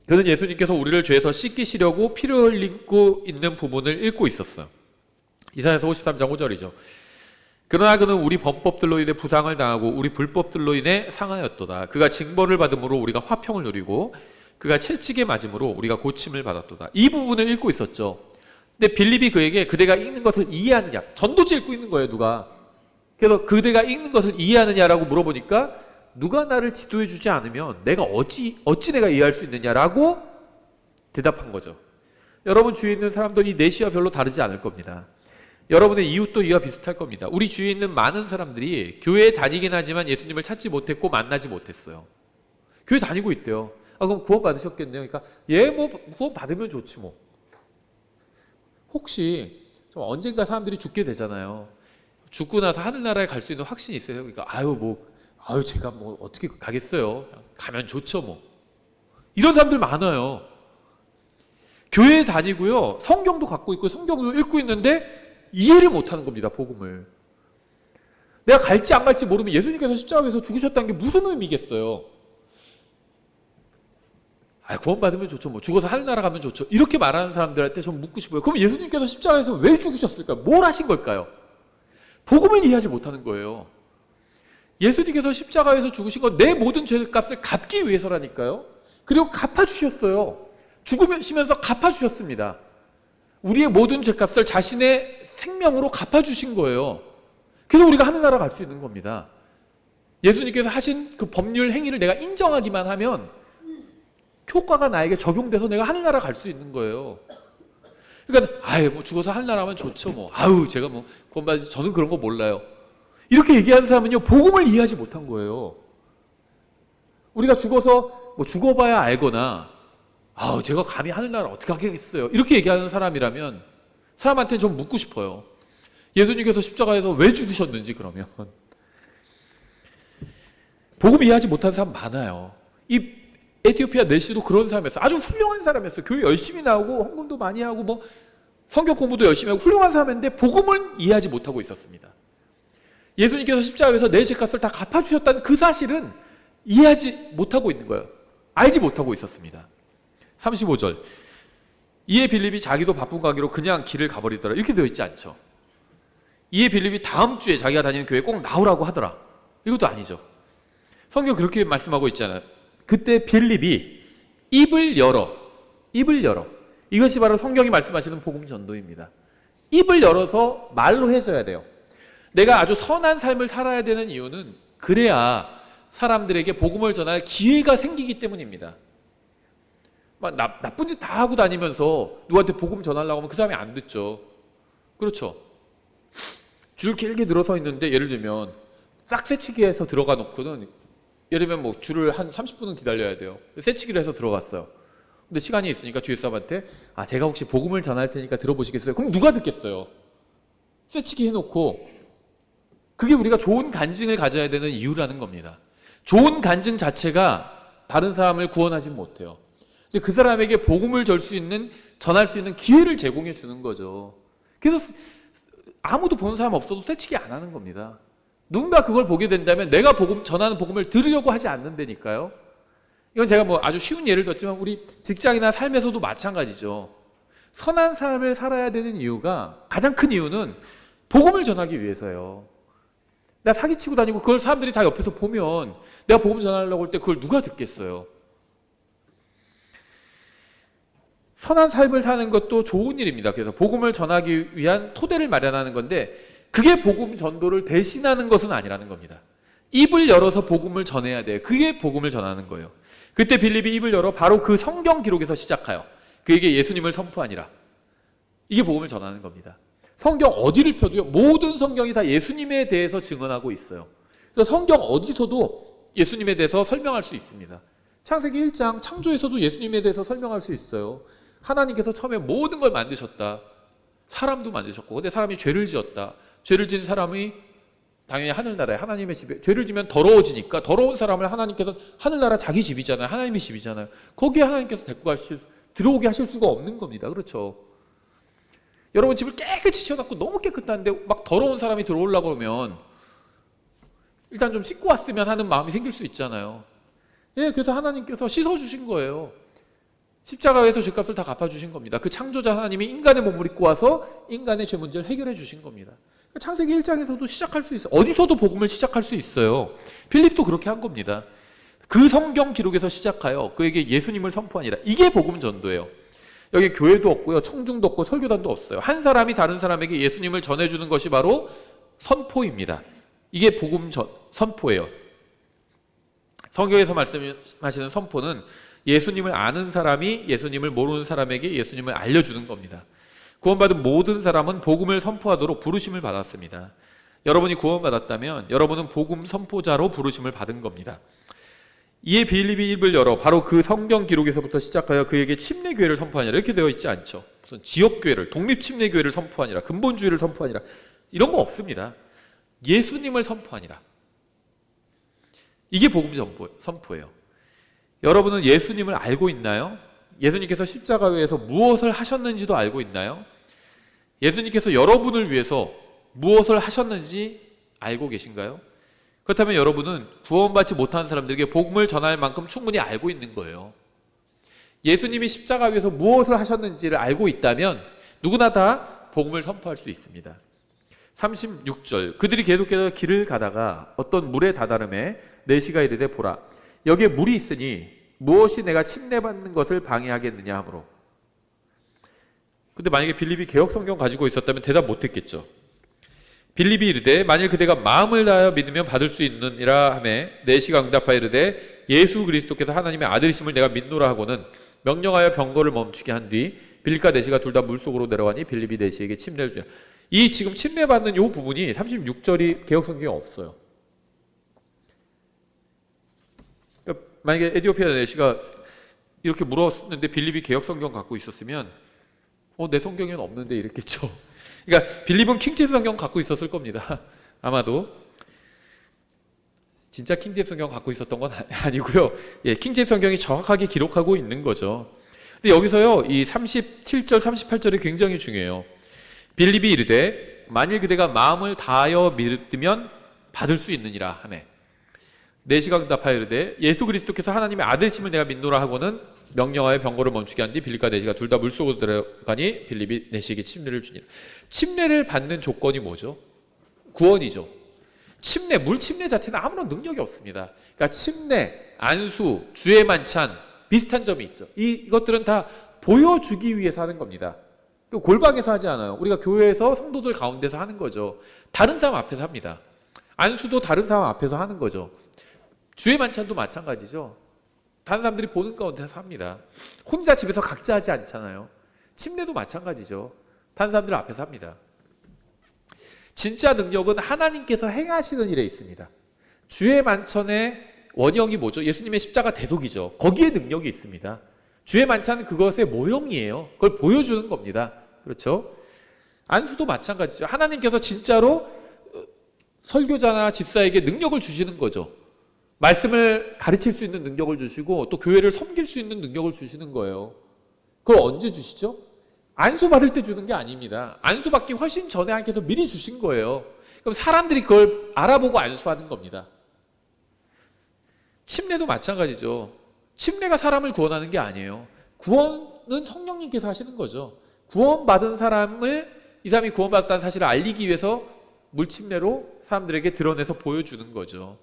그는 예수님께서 우리를 죄에서 씻기시려고 피를 흘리고 있는 부분을 읽고 있었어요. 이사야서 53장 5절이죠. 그러나 그는 우리 범법들로 인해 부상을 당하고 우리 불법들로 인해 상하였도다. 그가 징벌을 받음으로 우리가 화평을 누리고 그가 채찍에 맞음으로 우리가 고침을 받았도다. 이 부분을 읽고 있었죠. 근데 빌립이 그에게 그대가 읽는 것을 이해하느냐, 전도지 읽고 있는 거예요, 누가. 그래서 그대가 읽는 것을 이해하느냐라고 물어보니까 누가 나를 지도해 주지 않으면 내가 어찌 내가 이해할 수 있느냐라고 대답한 거죠. 여러분 주위에 있는 사람도 이 내시와 별로 다르지 않을 겁니다. 여러분의 이웃도 이와 비슷할 겁니다. 우리 주위에 있는 많은 사람들이 교회에 다니긴 하지만 예수님을 찾지 못했고 만나지 못했어요. 교회 다니고 있대요. 그럼 구원 받으셨겠네요. 그러니까 뭐 구원 받으면 좋지 뭐. 혹시 좀 언젠가 사람들이 죽게 되잖아요. 죽고 나서 하늘나라에 갈 수 있는 확신이 있어요. 그러니까 제가 뭐 어떻게 가겠어요. 가면 좋죠 뭐. 이런 사람들 많아요. 교회에 다니고요. 성경도 갖고 있고 성경도 읽고 있는데 이해를 못하는 겁니다. 복음을. 내가 갈지 안 갈지 모르면 예수님께서 십자가에서 죽으셨다는 게 무슨 의미겠어요. 구원 받으면 좋죠. 뭐 죽어서 하늘나라 가면 좋죠. 이렇게 말하는 사람들한테 좀 묻고 싶어요. 그럼 예수님께서 십자가에서 왜 죽으셨을까요? 뭘 하신 걸까요? 복음을 이해하지 못하는 거예요. 예수님께서 십자가에서 죽으신 건 내 모든 죄값을 갚기 위해서라니까요. 그리고 갚아주셨어요. 죽으시면서 갚아주셨습니다. 우리의 모든 죄값을 자신의 생명으로 갚아주신 거예요. 그래서 우리가 하늘나라 갈 수 있는 겁니다. 예수님께서 하신 그 법률 행위를 내가 인정하기만 하면 효과가 나에게 적용돼서 내가 하늘나라 갈 수 있는 거예요. 그러니까 뭐 죽어서 하늘나라 하면 좋죠 뭐. 제가 뭐 구원받은 저는 그런 거 몰라요. 이렇게 얘기하는 사람은요 복음을 이해하지 못한 거예요. 우리가 죽어서 뭐 죽어봐야 알거나 제가 감히 하늘나라 어떻게 하겠어요. 이렇게 얘기하는 사람이라면 사람한테 좀 묻고 싶어요. 예수님께서 십자가에서 왜 죽으셨는지 그러면. 복음 이해하지 못하는 사람 많아요. 이 에티오피아 내시도 그런 사람이었어요. 아주 훌륭한 사람이었어요. 교회 열심히 나오고 헌금도 많이 하고 뭐 성경 공부도 열심히 하고 훌륭한 사람인데 복음은 이해하지 못하고 있었습니다. 예수님께서 십자가에서 내 죄값을 다 갚아주셨다는 그 사실은 이해하지 못하고 있는 거예요. 알지 못하고 있었습니다. 35절. 이에 빌립이 자기도 바쁜 관계로 그냥 길을 가버리더라. 이렇게 되어 있지 않죠. 이에 빌립이 다음 주에 자기가 다니는 교회에 꼭 나오라고 하더라. 이것도 아니죠. 성경 그렇게 말씀하고 있잖아요. 그때 빌립이 입을 열어. 이것이 바로 성경이 말씀하시는 복음 전도입니다. 입을 열어서 말로 해줘야 돼요. 내가 아주 선한 삶을 살아야 되는 이유는 그래야 사람들에게 복음을 전할 기회가 생기기 때문입니다. 나쁜 짓 다 하고 다니면서 누구한테 복음 전하려고 하면 그 사람이 안 듣죠. 그렇죠. 줄 길게 늘어서 있는데 예를 들면 싹새치기해서 들어가 놓고는 예를 들면 뭐 줄을 한 30분은 기다려야 돼요. 새치기를 해서 들어갔어요. 근데 시간이 있으니까 뒤에 사람한테 제가 혹시 복음을 전할 테니까 들어보시겠어요? 그럼 누가 듣겠어요? 새치기 해놓고. 그게 우리가 좋은 간증을 가져야 되는 이유라는 겁니다. 좋은 간증 자체가 다른 사람을 구원하지 못해요. 근데 그 사람에게 복음을 전할 수 있는 기회를 제공해 주는 거죠. 그래서 아무도 보는 사람 없어도 새치기 안 하는 겁니다. 누군가 그걸 보게 된다면 내가 전하는 복음을 들으려고 하지 않는다니까요. 이건 제가 뭐 아주 쉬운 예를 들었지만 우리 직장이나 삶에서도 마찬가지죠. 선한 삶을 살아야 되는 이유가, 가장 큰 이유는 복음을 전하기 위해서예요. 나 사기치고 다니고 그걸 사람들이 다 옆에서 보면 내가 복음 전하려고 할 때 그걸 누가 듣겠어요? 선한 삶을 사는 것도 좋은 일입니다. 그래서 복음을 전하기 위한 토대를 마련하는 건데 그게 복음 전도를 대신하는 것은 아니라는 겁니다. 입을 열어서 복음을 전해야 돼. 그게 복음을 전하는 거예요. 그때 빌립이 입을 열어 바로 그 성경 기록에서 시작하여 그에게 예수님을 선포하니라. 이게 복음을 전하는 겁니다. 성경 어디를 펴도요, 모든 성경이 다 예수님에 대해서 증언하고 있어요. 그래서 성경 어디서도 예수님에 대해서 설명할 수 있습니다. 창세기 1장 창조에서도 예수님에 대해서 설명할 수 있어요. 하나님께서 처음에 모든 걸 만드셨다. 사람도 만드셨고, 근데 사람이 죄를 지었다. 죄를 지은 사람이 당연히 하늘나라에 하나님의 집에 죄를 지면 더러워지니까 더러운 사람을 하나님께서 하늘나라 자기 집이잖아요. 하나님의 집이잖아요. 거기에 하나님께서 들어오게 하실 수가 없는 겁니다. 그렇죠? 여러분 집을 깨끗이 치워놨고 너무 깨끗한데 막 더러운 사람이 들어오려고 그러면 일단 좀 씻고 왔으면 하는 마음이 생길 수 있잖아요. 예, 그래서 하나님께서 씻어주신 거예요. 십자가에서 죄값을 다 갚아주신 겁니다. 그 창조자 하나님이 인간의 몸을 입고 와서 인간의 죄 문제를 해결해 주신 겁니다. 창세기 1장에서도 시작할 수 있어요. 어디서도 복음을 시작할 수 있어요. 필립도 그렇게 한 겁니다. 그 성경 기록에서 시작하여 그에게 예수님을 선포하니라. 이게 복음 전도예요. 여기 교회도 없고요, 청중도 없고 설교단도 없어요. 한 사람이 다른 사람에게 예수님을 전해주는 것이 바로 선포입니다. 이게 복음 선포예요. 성경에서 말씀하시는 선포는 예수님을 아는 사람이 예수님을 모르는 사람에게 예수님을 알려주는 겁니다. 구원받은 모든 사람은 복음을 선포하도록 부르심을 받았습니다. 여러분이 구원받았다면 여러분은 복음 선포자로 부르심을 받은 겁니다. 이에 빌립이 입을 열어 바로 그 성경 기록에서부터 시작하여 그에게 침례교회를 선포하니라 이렇게 되어 있지 않죠. 무슨 지역교회를, 독립침례교회를 선포하니라, 근본주의를 선포하니라 이런 거 없습니다. 예수님을 선포하니라. 이게 복음 선포예요. 여러분은 예수님을 알고 있나요? 예수님께서 십자가에서 무엇을 하셨는지도 알고 있나요? 예수님께서 여러분을 위해서 무엇을 하셨는지 알고 계신가요? 그렇다면 여러분은 구원받지 못한 사람들에게 복음을 전할 만큼 충분히 알고 있는 거예요. 예수님이 십자가 위에서 무엇을 하셨는지를 알고 있다면 누구나 다 복음을 선포할 수 있습니다. 36절 그들이 계속해서 길을 가다가 어떤 물에 다다름에 내시가 이르되 보라 여기에 물이 있으니 무엇이 내가 침례받는 것을 방해하겠느냐 하므로. 근데 만약에 빌립이 개역성경 가지고 있었다면 대답 못했겠죠. 빌립이 이르되 만일 그대가 마음을 다하여 믿으면 받을 수 있느니라 하매 내시가 응답하여 이르되 예수 그리스도께서 하나님의 아들이심을 내가 믿노라 하고는 명령하여 병거를 멈추게 한 뒤 빌립과 내시가 둘 다 물속으로 내려가니 빌립이 내시에게 침례를 주니라. 이 지금 침례받는 이 부분이 36절이 개역성경에 없어요. 그러니까 만약에 에디오피아 내시가 이렇게 물었는데 빌립이 개역성경 갖고 있었으면 내 성경에는 없는데 이랬겠죠. 그러니까 빌립은 킹제임스 성경 갖고 있었을 겁니다. 아마도 진짜 킹제임스 성경 갖고 있었던 건 아니고요. 예, 킹제임스 성경이 정확하게 기록하고 있는 거죠. 근데 여기서요, 이 37절, 38절이 굉장히 중요해요. 빌립이 이르되 만일 그대가 마음을 다하여 믿으면 받을 수 있느니라 하매 내시가 응답하여 이르되 예수 그리스도께서 하나님의 아들이심을 내가 믿노라 하고는 명령하여 병거를 멈추게 한 뒤 빌립과 내시가 둘 다 물속으로 들어가니 빌립이 내시에게 침례를 주니라. 침례를 받는 조건이 뭐죠? 구원이죠. 침례, 물 침례 자체는 아무런 능력이 없습니다. 그러니까 침례, 안수, 주의 만찬 비슷한 점이 있죠. 이것들은 다 보여주기 위해서 하는 겁니다. 골방에서 하지 않아요. 우리가 교회에서 성도들 가운데서 하는 거죠. 다른 사람 앞에서 합니다. 안수도 다른 사람 앞에서 하는 거죠. 주의 만찬도 마찬가지죠. 다른 사람들이 보는 가운데서 합니다. 혼자 집에서 각자 하지 않잖아요. 침례도 마찬가지죠. 다른 사람들 앞에서 합니다. 진짜 능력은 하나님께서 행하시는 일에 있습니다. 주의 만찬의 원형이 뭐죠? 예수님의 십자가 대속이죠. 거기에 능력이 있습니다. 주의 만찬은 그것의 모형이에요. 그걸 보여주는 겁니다. 그렇죠? 안수도 마찬가지죠. 하나님께서 진짜로 설교자나 집사에게 능력을 주시는 거죠. 말씀을 가르칠 수 있는 능력을 주시고 또 교회를 섬길 수 있는 능력을 주시는 거예요. 그걸 언제 주시죠? 안수 받을 때 주는 게 아닙니다. 안수 받기 훨씬 전에 하나님께서 미리 주신 거예요. 그럼 사람들이 그걸 알아보고 안수하는 겁니다. 침례도 마찬가지죠. 침례가 사람을 구원하는 게 아니에요. 구원은 성령님께서 하시는 거죠. 구원받은 사람을 이 사람이 구원받았다는 사실을 알리기 위해서 물침례로 사람들에게 드러내서 보여주는 거죠.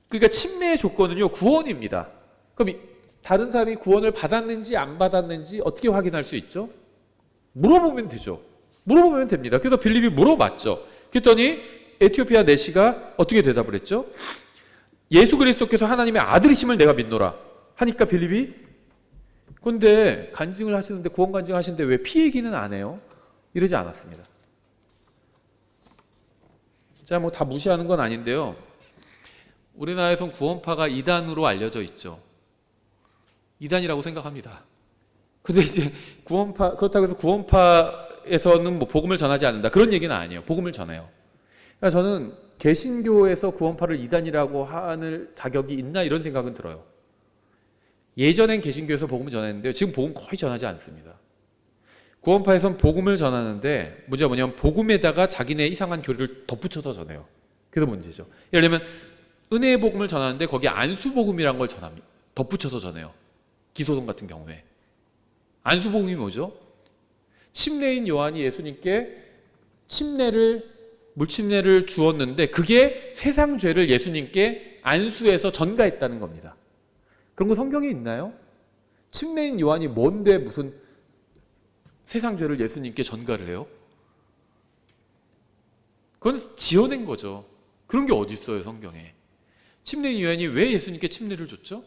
그러니까 침례의 조건은요, 구원입니다. 그럼 다른 사람이 구원을 받았는지 안 받았는지 어떻게 확인할 수 있죠? 물어보면 되죠. 물어보면 됩니다. 그래서 빌립이 물어봤죠. 그랬더니 에티오피아 내시가 어떻게 대답을 했죠? 예수 그리스도께서 하나님의 아들이심을 내가 믿노라 하니까 빌립이 근데 간증을 하시는데 구원 간증 하시는데 왜 피 얘기는 안 해요? 이러지 않았습니다. 자, 뭐 다 무시하는 건 아닌데요. 우리나라에선 구원파가 이단으로 알려져 있죠. 이단이라고 생각합니다. 근데 이제 그렇다고 해서 구원파 구원파에서는 뭐 복음을 전하지 않는다 그런 얘기는 아니에요. 복음을 전해요. 그러니까 저는 개신교에서 구원파를 이단이라고 하는 자격이 있나 이런 생각은 들어요. 예전엔 개신교에서 복음을 전했는데 지금 복음 거의 전하지 않습니다. 구원파에선 복음을 전하는데 문제가 뭐냐면 복음에다가 자기네 이상한 교리를 덧붙여서 전해요. 그게 문제죠. 예를 들면 은혜의 복음을 전하는데 거기에 안수복음이라는 걸 전합니다. 덧붙여서 전해요. 기소동 같은 경우에. 안수복음이 뭐죠? 침례인 요한이 예수님께 물침례를 주었는데 그게 세상 죄를 예수님께 안수해서 전가했다는 겁니다. 그런 거 성경에 있나요? 침례인 요한이 뭔데 무슨 세상 죄를 예수님께 전가를 해요? 그건 지어낸 거죠. 그런 게 어디 있어요, 성경에. 침례인 요한이 왜 예수님께 침례를 줬죠?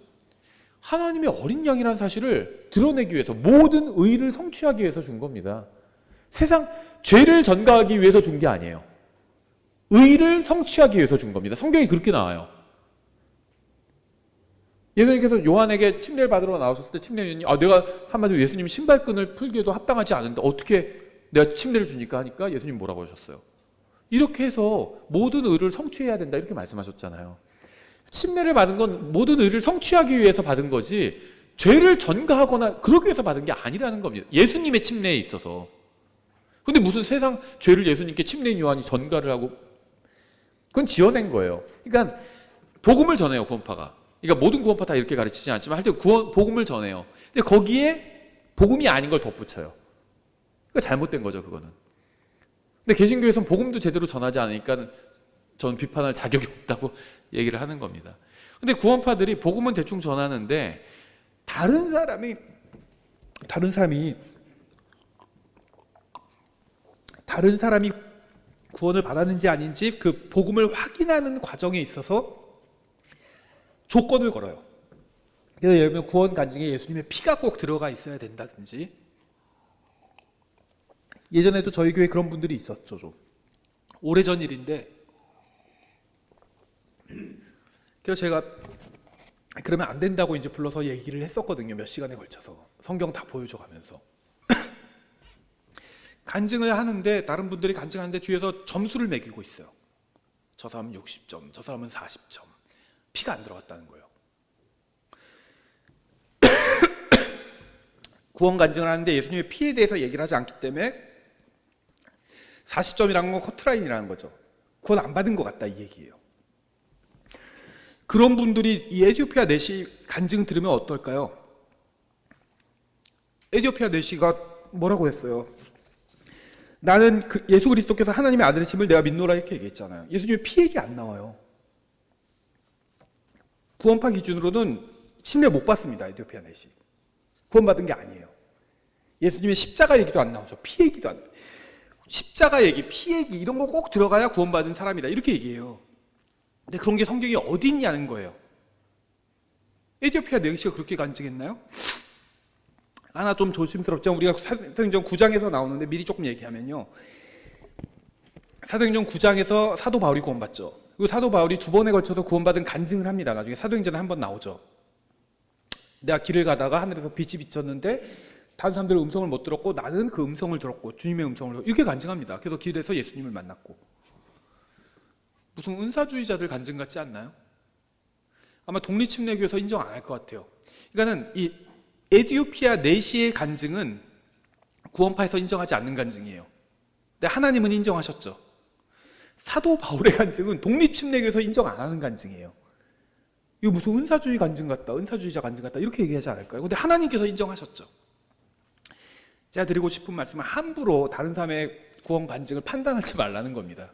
하나님의 어린 양이라는 사실을 드러내기 위해서, 모든 의를 성취하기 위해서 준 겁니다. 세상 죄를 전가하기 위해서 준 게 아니에요. 의를 성취하기 위해서 준 겁니다. 성경이 그렇게 나와요. 예수님께서 요한에게 침례를 받으러 나오셨을 때 침례인이 내가 한마디로 예수님 신발끈을 풀기에도 합당하지 않은데 어떻게 내가 침례를 주니까 하니까 예수님 뭐라고 하셨어요? 이렇게 해서 모든 의를 성취해야 된다 이렇게 말씀하셨잖아요. 침례를 받은 건 모든 의를 성취하기 위해서 받은 거지 죄를 전가하거나 그러기 위해서 받은 게 아니라는 겁니다. 예수님의 침례에 있어서. 근데 무슨 세상 죄를 예수님께 침례인 요한이 전가를 하고, 그건 지어낸 거예요. 그러니까 복음을 전해요, 구원파가. 그러니까 모든 구원파 다 이렇게 가르치지 않지만 하여튼 복음을 전해요. 근데 거기에 복음이 아닌 걸 덧붙여요. 그러니까 잘못된 거죠, 그거는. 근데 개신교에서는 복음도 제대로 전하지 않으니까 저는 비판할 자격이 없다고 얘기를 하는 겁니다. 근데 구원파들이 복음은 대충 전하는데 다른 사람이 구원을 받았는지 아닌지 그 복음을 확인하는 과정에 있어서 조건을 걸어요. 그래서 예를 들면 구원 간증에 예수님의 피가 꼭 들어가 있어야 된다든지. 예전에도 저희 교회에 그런 분들이 있었죠. 좀 오래전 일인데, 그래서 제가 그러면 안 된다고 이제 불러서 얘기를 했었거든요. 몇 시간에 걸쳐서 성경 다 보여줘가면서 간증을 하는데, 다른 분들이 간증하는데 뒤에서 점수를 매기고 있어요. 저 사람은 60점, 저 사람은 40점. 피가 안 들어갔다는 거예요. 구원 간증을 하는데 예수님의 피에 대해서 얘기를 하지 않기 때문에 40점이라는 건 커트라인이라는 거죠. 구원 안 받은 것 같다 이 얘기예요. 그런 분들이 이 에티오피아 내시 간증 들으면 어떨까요? 에티오피아 내시가 뭐라고 했어요? 나는 예수 그리스도께서 하나님의 아들이심을 내가 믿노라 이렇게 얘기했잖아요. 예수님의 피 얘기 안 나와요. 구원파 기준으로는 침례 못 받습니다. 에티오피아 내시. 구원받은 게 아니에요. 예수님의 십자가 얘기도 안 나오죠. 피 얘기도 안 나와요. 십자가 얘기, 피 얘기 이런 거 꼭 들어가야 구원받은 사람이다 이렇게 얘기해요. 근데 그런 게 성경에 어디 있냐는 거예요. 에티오피아 내시가 그렇게 간증했나요? 하나 좀 조심스럽죠. 우리가 사도행전 9장에서 나오는데 미리 조금 얘기하면요. 사도행전 9장에서 사도 바울이 구원받죠. 그리고 사도 바울이 두 번에 걸쳐서 구원받은 간증을 합니다. 나중에 사도행전에 한 번 나오죠. 내가 길을 가다가 하늘에서 빛이 비쳤는데 다른 사람들은 음성을 못 들었고 나는 그 음성을 들었고 주님의 음성을 들었고 이렇게 간증합니다. 그래서 길에서 예수님을 만났고. 무슨 은사주의자들 간증 같지 않나요? 아마 독립침례교에서 인정 안 할 것 같아요. 그러니까는 이 에티오피아 내시의 간증은 구원파에서 인정하지 않는 간증이에요. 근데 하나님은 인정하셨죠. 사도 바울의 간증은 독립침례교에서 인정 안 하는 간증이에요. 이거 무슨 은사주의 간증 같다, 은사주의자 간증 같다 이렇게 얘기하지 않을까요? 근데 하나님께서 인정하셨죠. 제가 드리고 싶은 말씀은 함부로 다른 사람의 구원 간증을 판단하지 말라는 겁니다.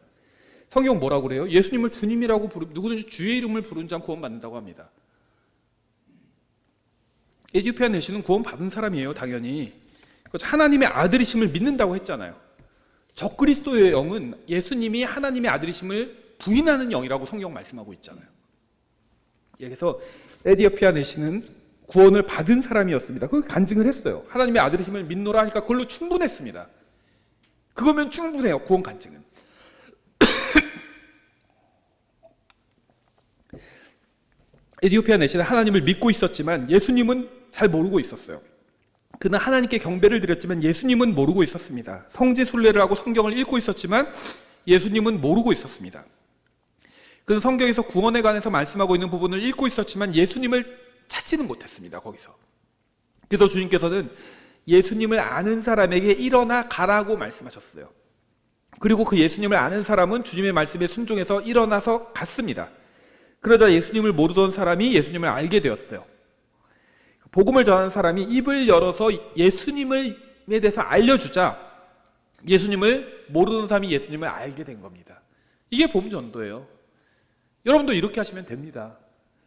성경 뭐라고 그래요? 예수님을 주님이라고 누구든지 주의 이름을 부르는 자는 구원받는다고 합니다. 에티오피아 내시는 구원받은 사람이에요, 당연히. 하나님의 아들이심을 믿는다고 했잖아요. 적그리스도의 영은 예수님이 하나님의 아들이심을 부인하는 영이라고 성경 말씀하고 있잖아요. 그래서 에티오피아 내시는 구원을 받은 사람이었습니다. 그 간증을 했어요. 하나님의 아들이심을 믿노라 하니까 그걸로 충분했습니다. 그거면 충분해요, 구원 간증은. 에티오피아 내시는 하나님을 믿고 있었지만 예수님은 잘 모르고 있었어요. 그는 하나님께 경배를 드렸지만 예수님은 모르고 있었습니다. 성지순례를 하고 성경을 읽고 있었지만 예수님은 모르고 있었습니다. 그는 성경에서 구원에 관해서 말씀하고 있는 부분을 읽고 있었지만 예수님을 찾지는 못했습니다. 거기서. 그래서 주님께서는 예수님을 아는 사람에게 일어나 가라고 말씀하셨어요. 그리고 그 예수님을 아는 사람은 주님의 말씀에 순종해서 일어나서 갔습니다. 그러자 예수님을 모르던 사람이 예수님을 알게 되었어요. 복음을 전하는 사람이 입을 열어서 예수님에 대해서 알려주자 예수님을 모르는 사람이 예수님을 알게 된 겁니다. 이게 복음 전도예요. 여러분도 이렇게 하시면 됩니다.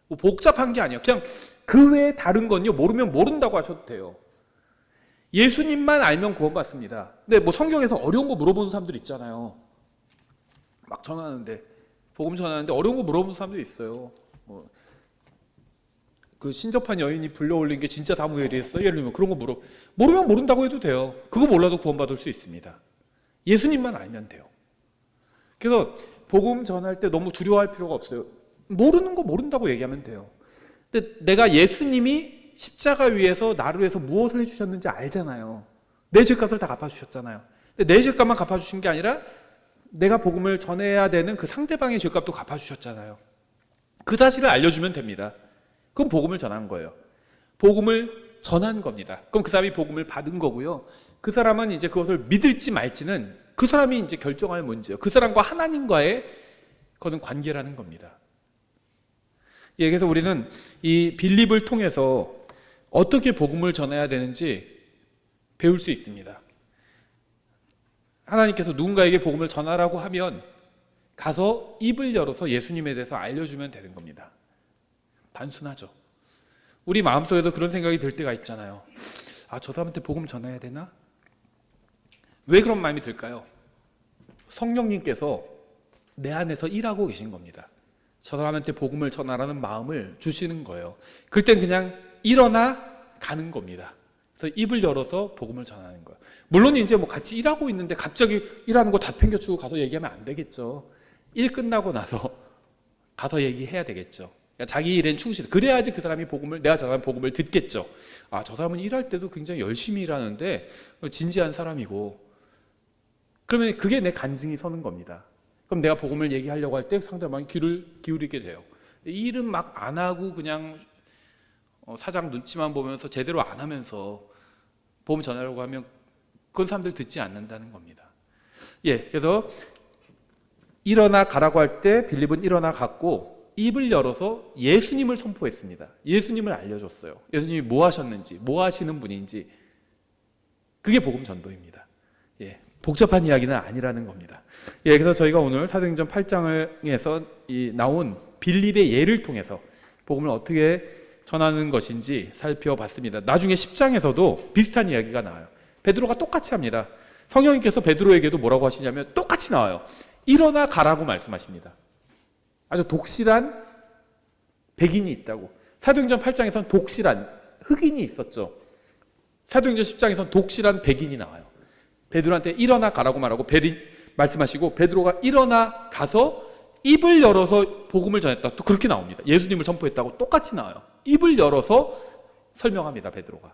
뭐 복잡한 게 아니에요. 그냥 그 외에 다른 건요, 모르면 모른다고 하셔도 돼요. 예수님만 알면 구원받습니다. 근데 뭐 성경에서 어려운 거 물어보는 사람들 있잖아요. 막 전하는데, 복음 전하는데 어려운 거 물어보는 사람도 있어요. 뭐 그 신접한 여인이 불려올린 게 진짜 사무엘이었어? 예를 들면 그런 거 모르면 모른다고 해도 돼요. 그거 몰라도 구원받을 수 있습니다. 예수님만 알면 돼요. 그래서 복음 전할 때 너무 두려워할 필요가 없어요. 모르는 거 모른다고 얘기하면 돼요. 근데 내가 예수님이 십자가 위에서 나를 위해서 무엇을 해주셨는지 알잖아요. 내 죄값을 다 갚아주셨잖아요. 근데 내 죄값만 갚아주신 게 아니라 내가 복음을 전해야 되는 그 상대방의 죄값도 갚아주셨잖아요. 그 사실을 알려주면 됩니다. 그럼 복음을 전한 거예요. 복음을 전한 겁니다. 그럼 그 사람이 복음을 받은 거고요. 그 사람은 이제 그것을 믿을지 말지는 그 사람이 이제 결정할 문제예요. 그 사람과 하나님과의 그것은 관계라는 겁니다. 예, 그래서 우리는 이 빌립을 통해서 어떻게 복음을 전해야 되는지 배울 수 있습니다. 하나님께서 누군가에게 복음을 전하라고 하면 가서 입을 열어서 예수님에 대해서 알려주면 되는 겁니다. 단순하죠. 우리 마음속에도 그런 생각이 들 때가 있잖아요. 아, 저 사람한테 복음 전해야 되나? 왜 그런 마음이 들까요? 성령님께서 내 안에서 일하고 계신 겁니다. 저 사람한테 복음을 전하라는 마음을 주시는 거예요. 그럴 땐 그냥 일어나 가는 겁니다. 그래서 입을 열어서 복음을 전하는 거예요. 물론 이제 뭐 같이 일하고 있는데 갑자기 일하는 거 다 팽겨치고 가서 얘기하면 안 되겠죠. 일 끝나고 나서 가서 얘기해야 되겠죠. 그러니까 자기 일엔 충실. 그래야지 그 사람이 내가 전하는 복음을 듣겠죠. 아, 저 사람은 일할 때도 굉장히 열심히 일하는데 진지한 사람이고, 그러면 그게 내 간증이 서는 겁니다. 그럼 내가 복음을 얘기하려고 할 때 상대방이 귀를 기울이게 돼요. 일은 막 안 하고 그냥 사장 눈치만 보면서 제대로 안 하면서 복음 전하려고 하면 그건 사람들 듣지 않는다는 겁니다. 예, 그래서 일어나 가라고 할 때 빌립은 일어나 갔고 입을 열어서 예수님을 선포했습니다. 예수님을 알려줬어요. 예수님이 뭐 하셨는지, 뭐 하시는 분인지. 그게 복음 전도입니다. 예, 복잡한 이야기는 아니라는 겁니다. 예, 그래서 저희가 오늘 사도행전 8장에서 나온 빌립의 예를 통해서 복음을 어떻게 전하는 것인지 살펴봤습니다. 나중에 10장에서도 비슷한 이야기가 나와요. 베드로가 똑같이 합니다. 성령님께서 베드로에게도 뭐라고 하시냐면 똑같이 나와요. 일어나 가라고 말씀하십니다. 아주 독실한 백인이 있다고. 사도행전 8장에서는 독실한 흑인이 있었죠. 사도행전 10장에서는 독실한 백인이 나와요. 베드로한테 일어나 가라고 말씀하시고 베드로가 일어나 가서 입을 열어서 복음을 전했다. 또 그렇게 나옵니다. 예수님을 선포했다고 똑같이 나와요. 입을 열어서 설명합니다. 베드로가.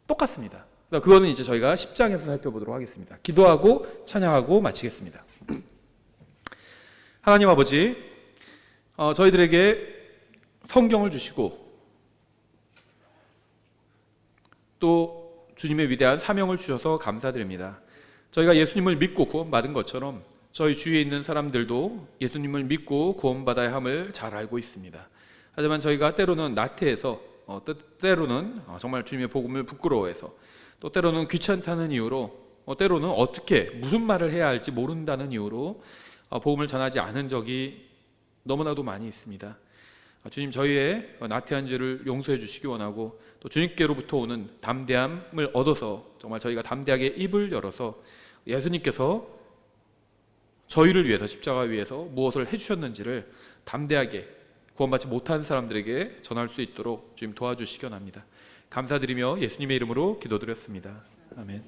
똑같습니다. 그거는 이제 저희가 10장에서 살펴보도록 하겠습니다. 기도하고 찬양하고 마치겠습니다. 하나님 아버지, 저희들에게 성경을 주시고 또 주님의 위대한 사명을 주셔서 감사드립니다. 저희가 예수님을 믿고 구원받은 것처럼 저희 주위에 있는 사람들도 예수님을 믿고 구원받아야 함을 잘 알고 있습니다. 하지만 저희가 때로는 나태해서, 때로는 정말 주님의 복음을 부끄러워해서, 또 때로는 귀찮다는 이유로, 때로는 무슨 말을 해야 할지 모른다는 이유로 복음을 전하지 않은 적이 너무나도 많이 있습니다. 주님, 저희의 나태한 죄를 용서해 주시기 원하고 또 주님께로부터 오는 담대함을 얻어서 정말 저희가 담대하게 입을 열어서 예수님께서 저희를 위해서 십자가 위에서 무엇을 해주셨는지를 담대하게 구원받지 못한 사람들에게 전할 수 있도록 주님 도와주시기 원합니다. 감사드리며 예수님의 이름으로 기도드렸습니다. 아멘.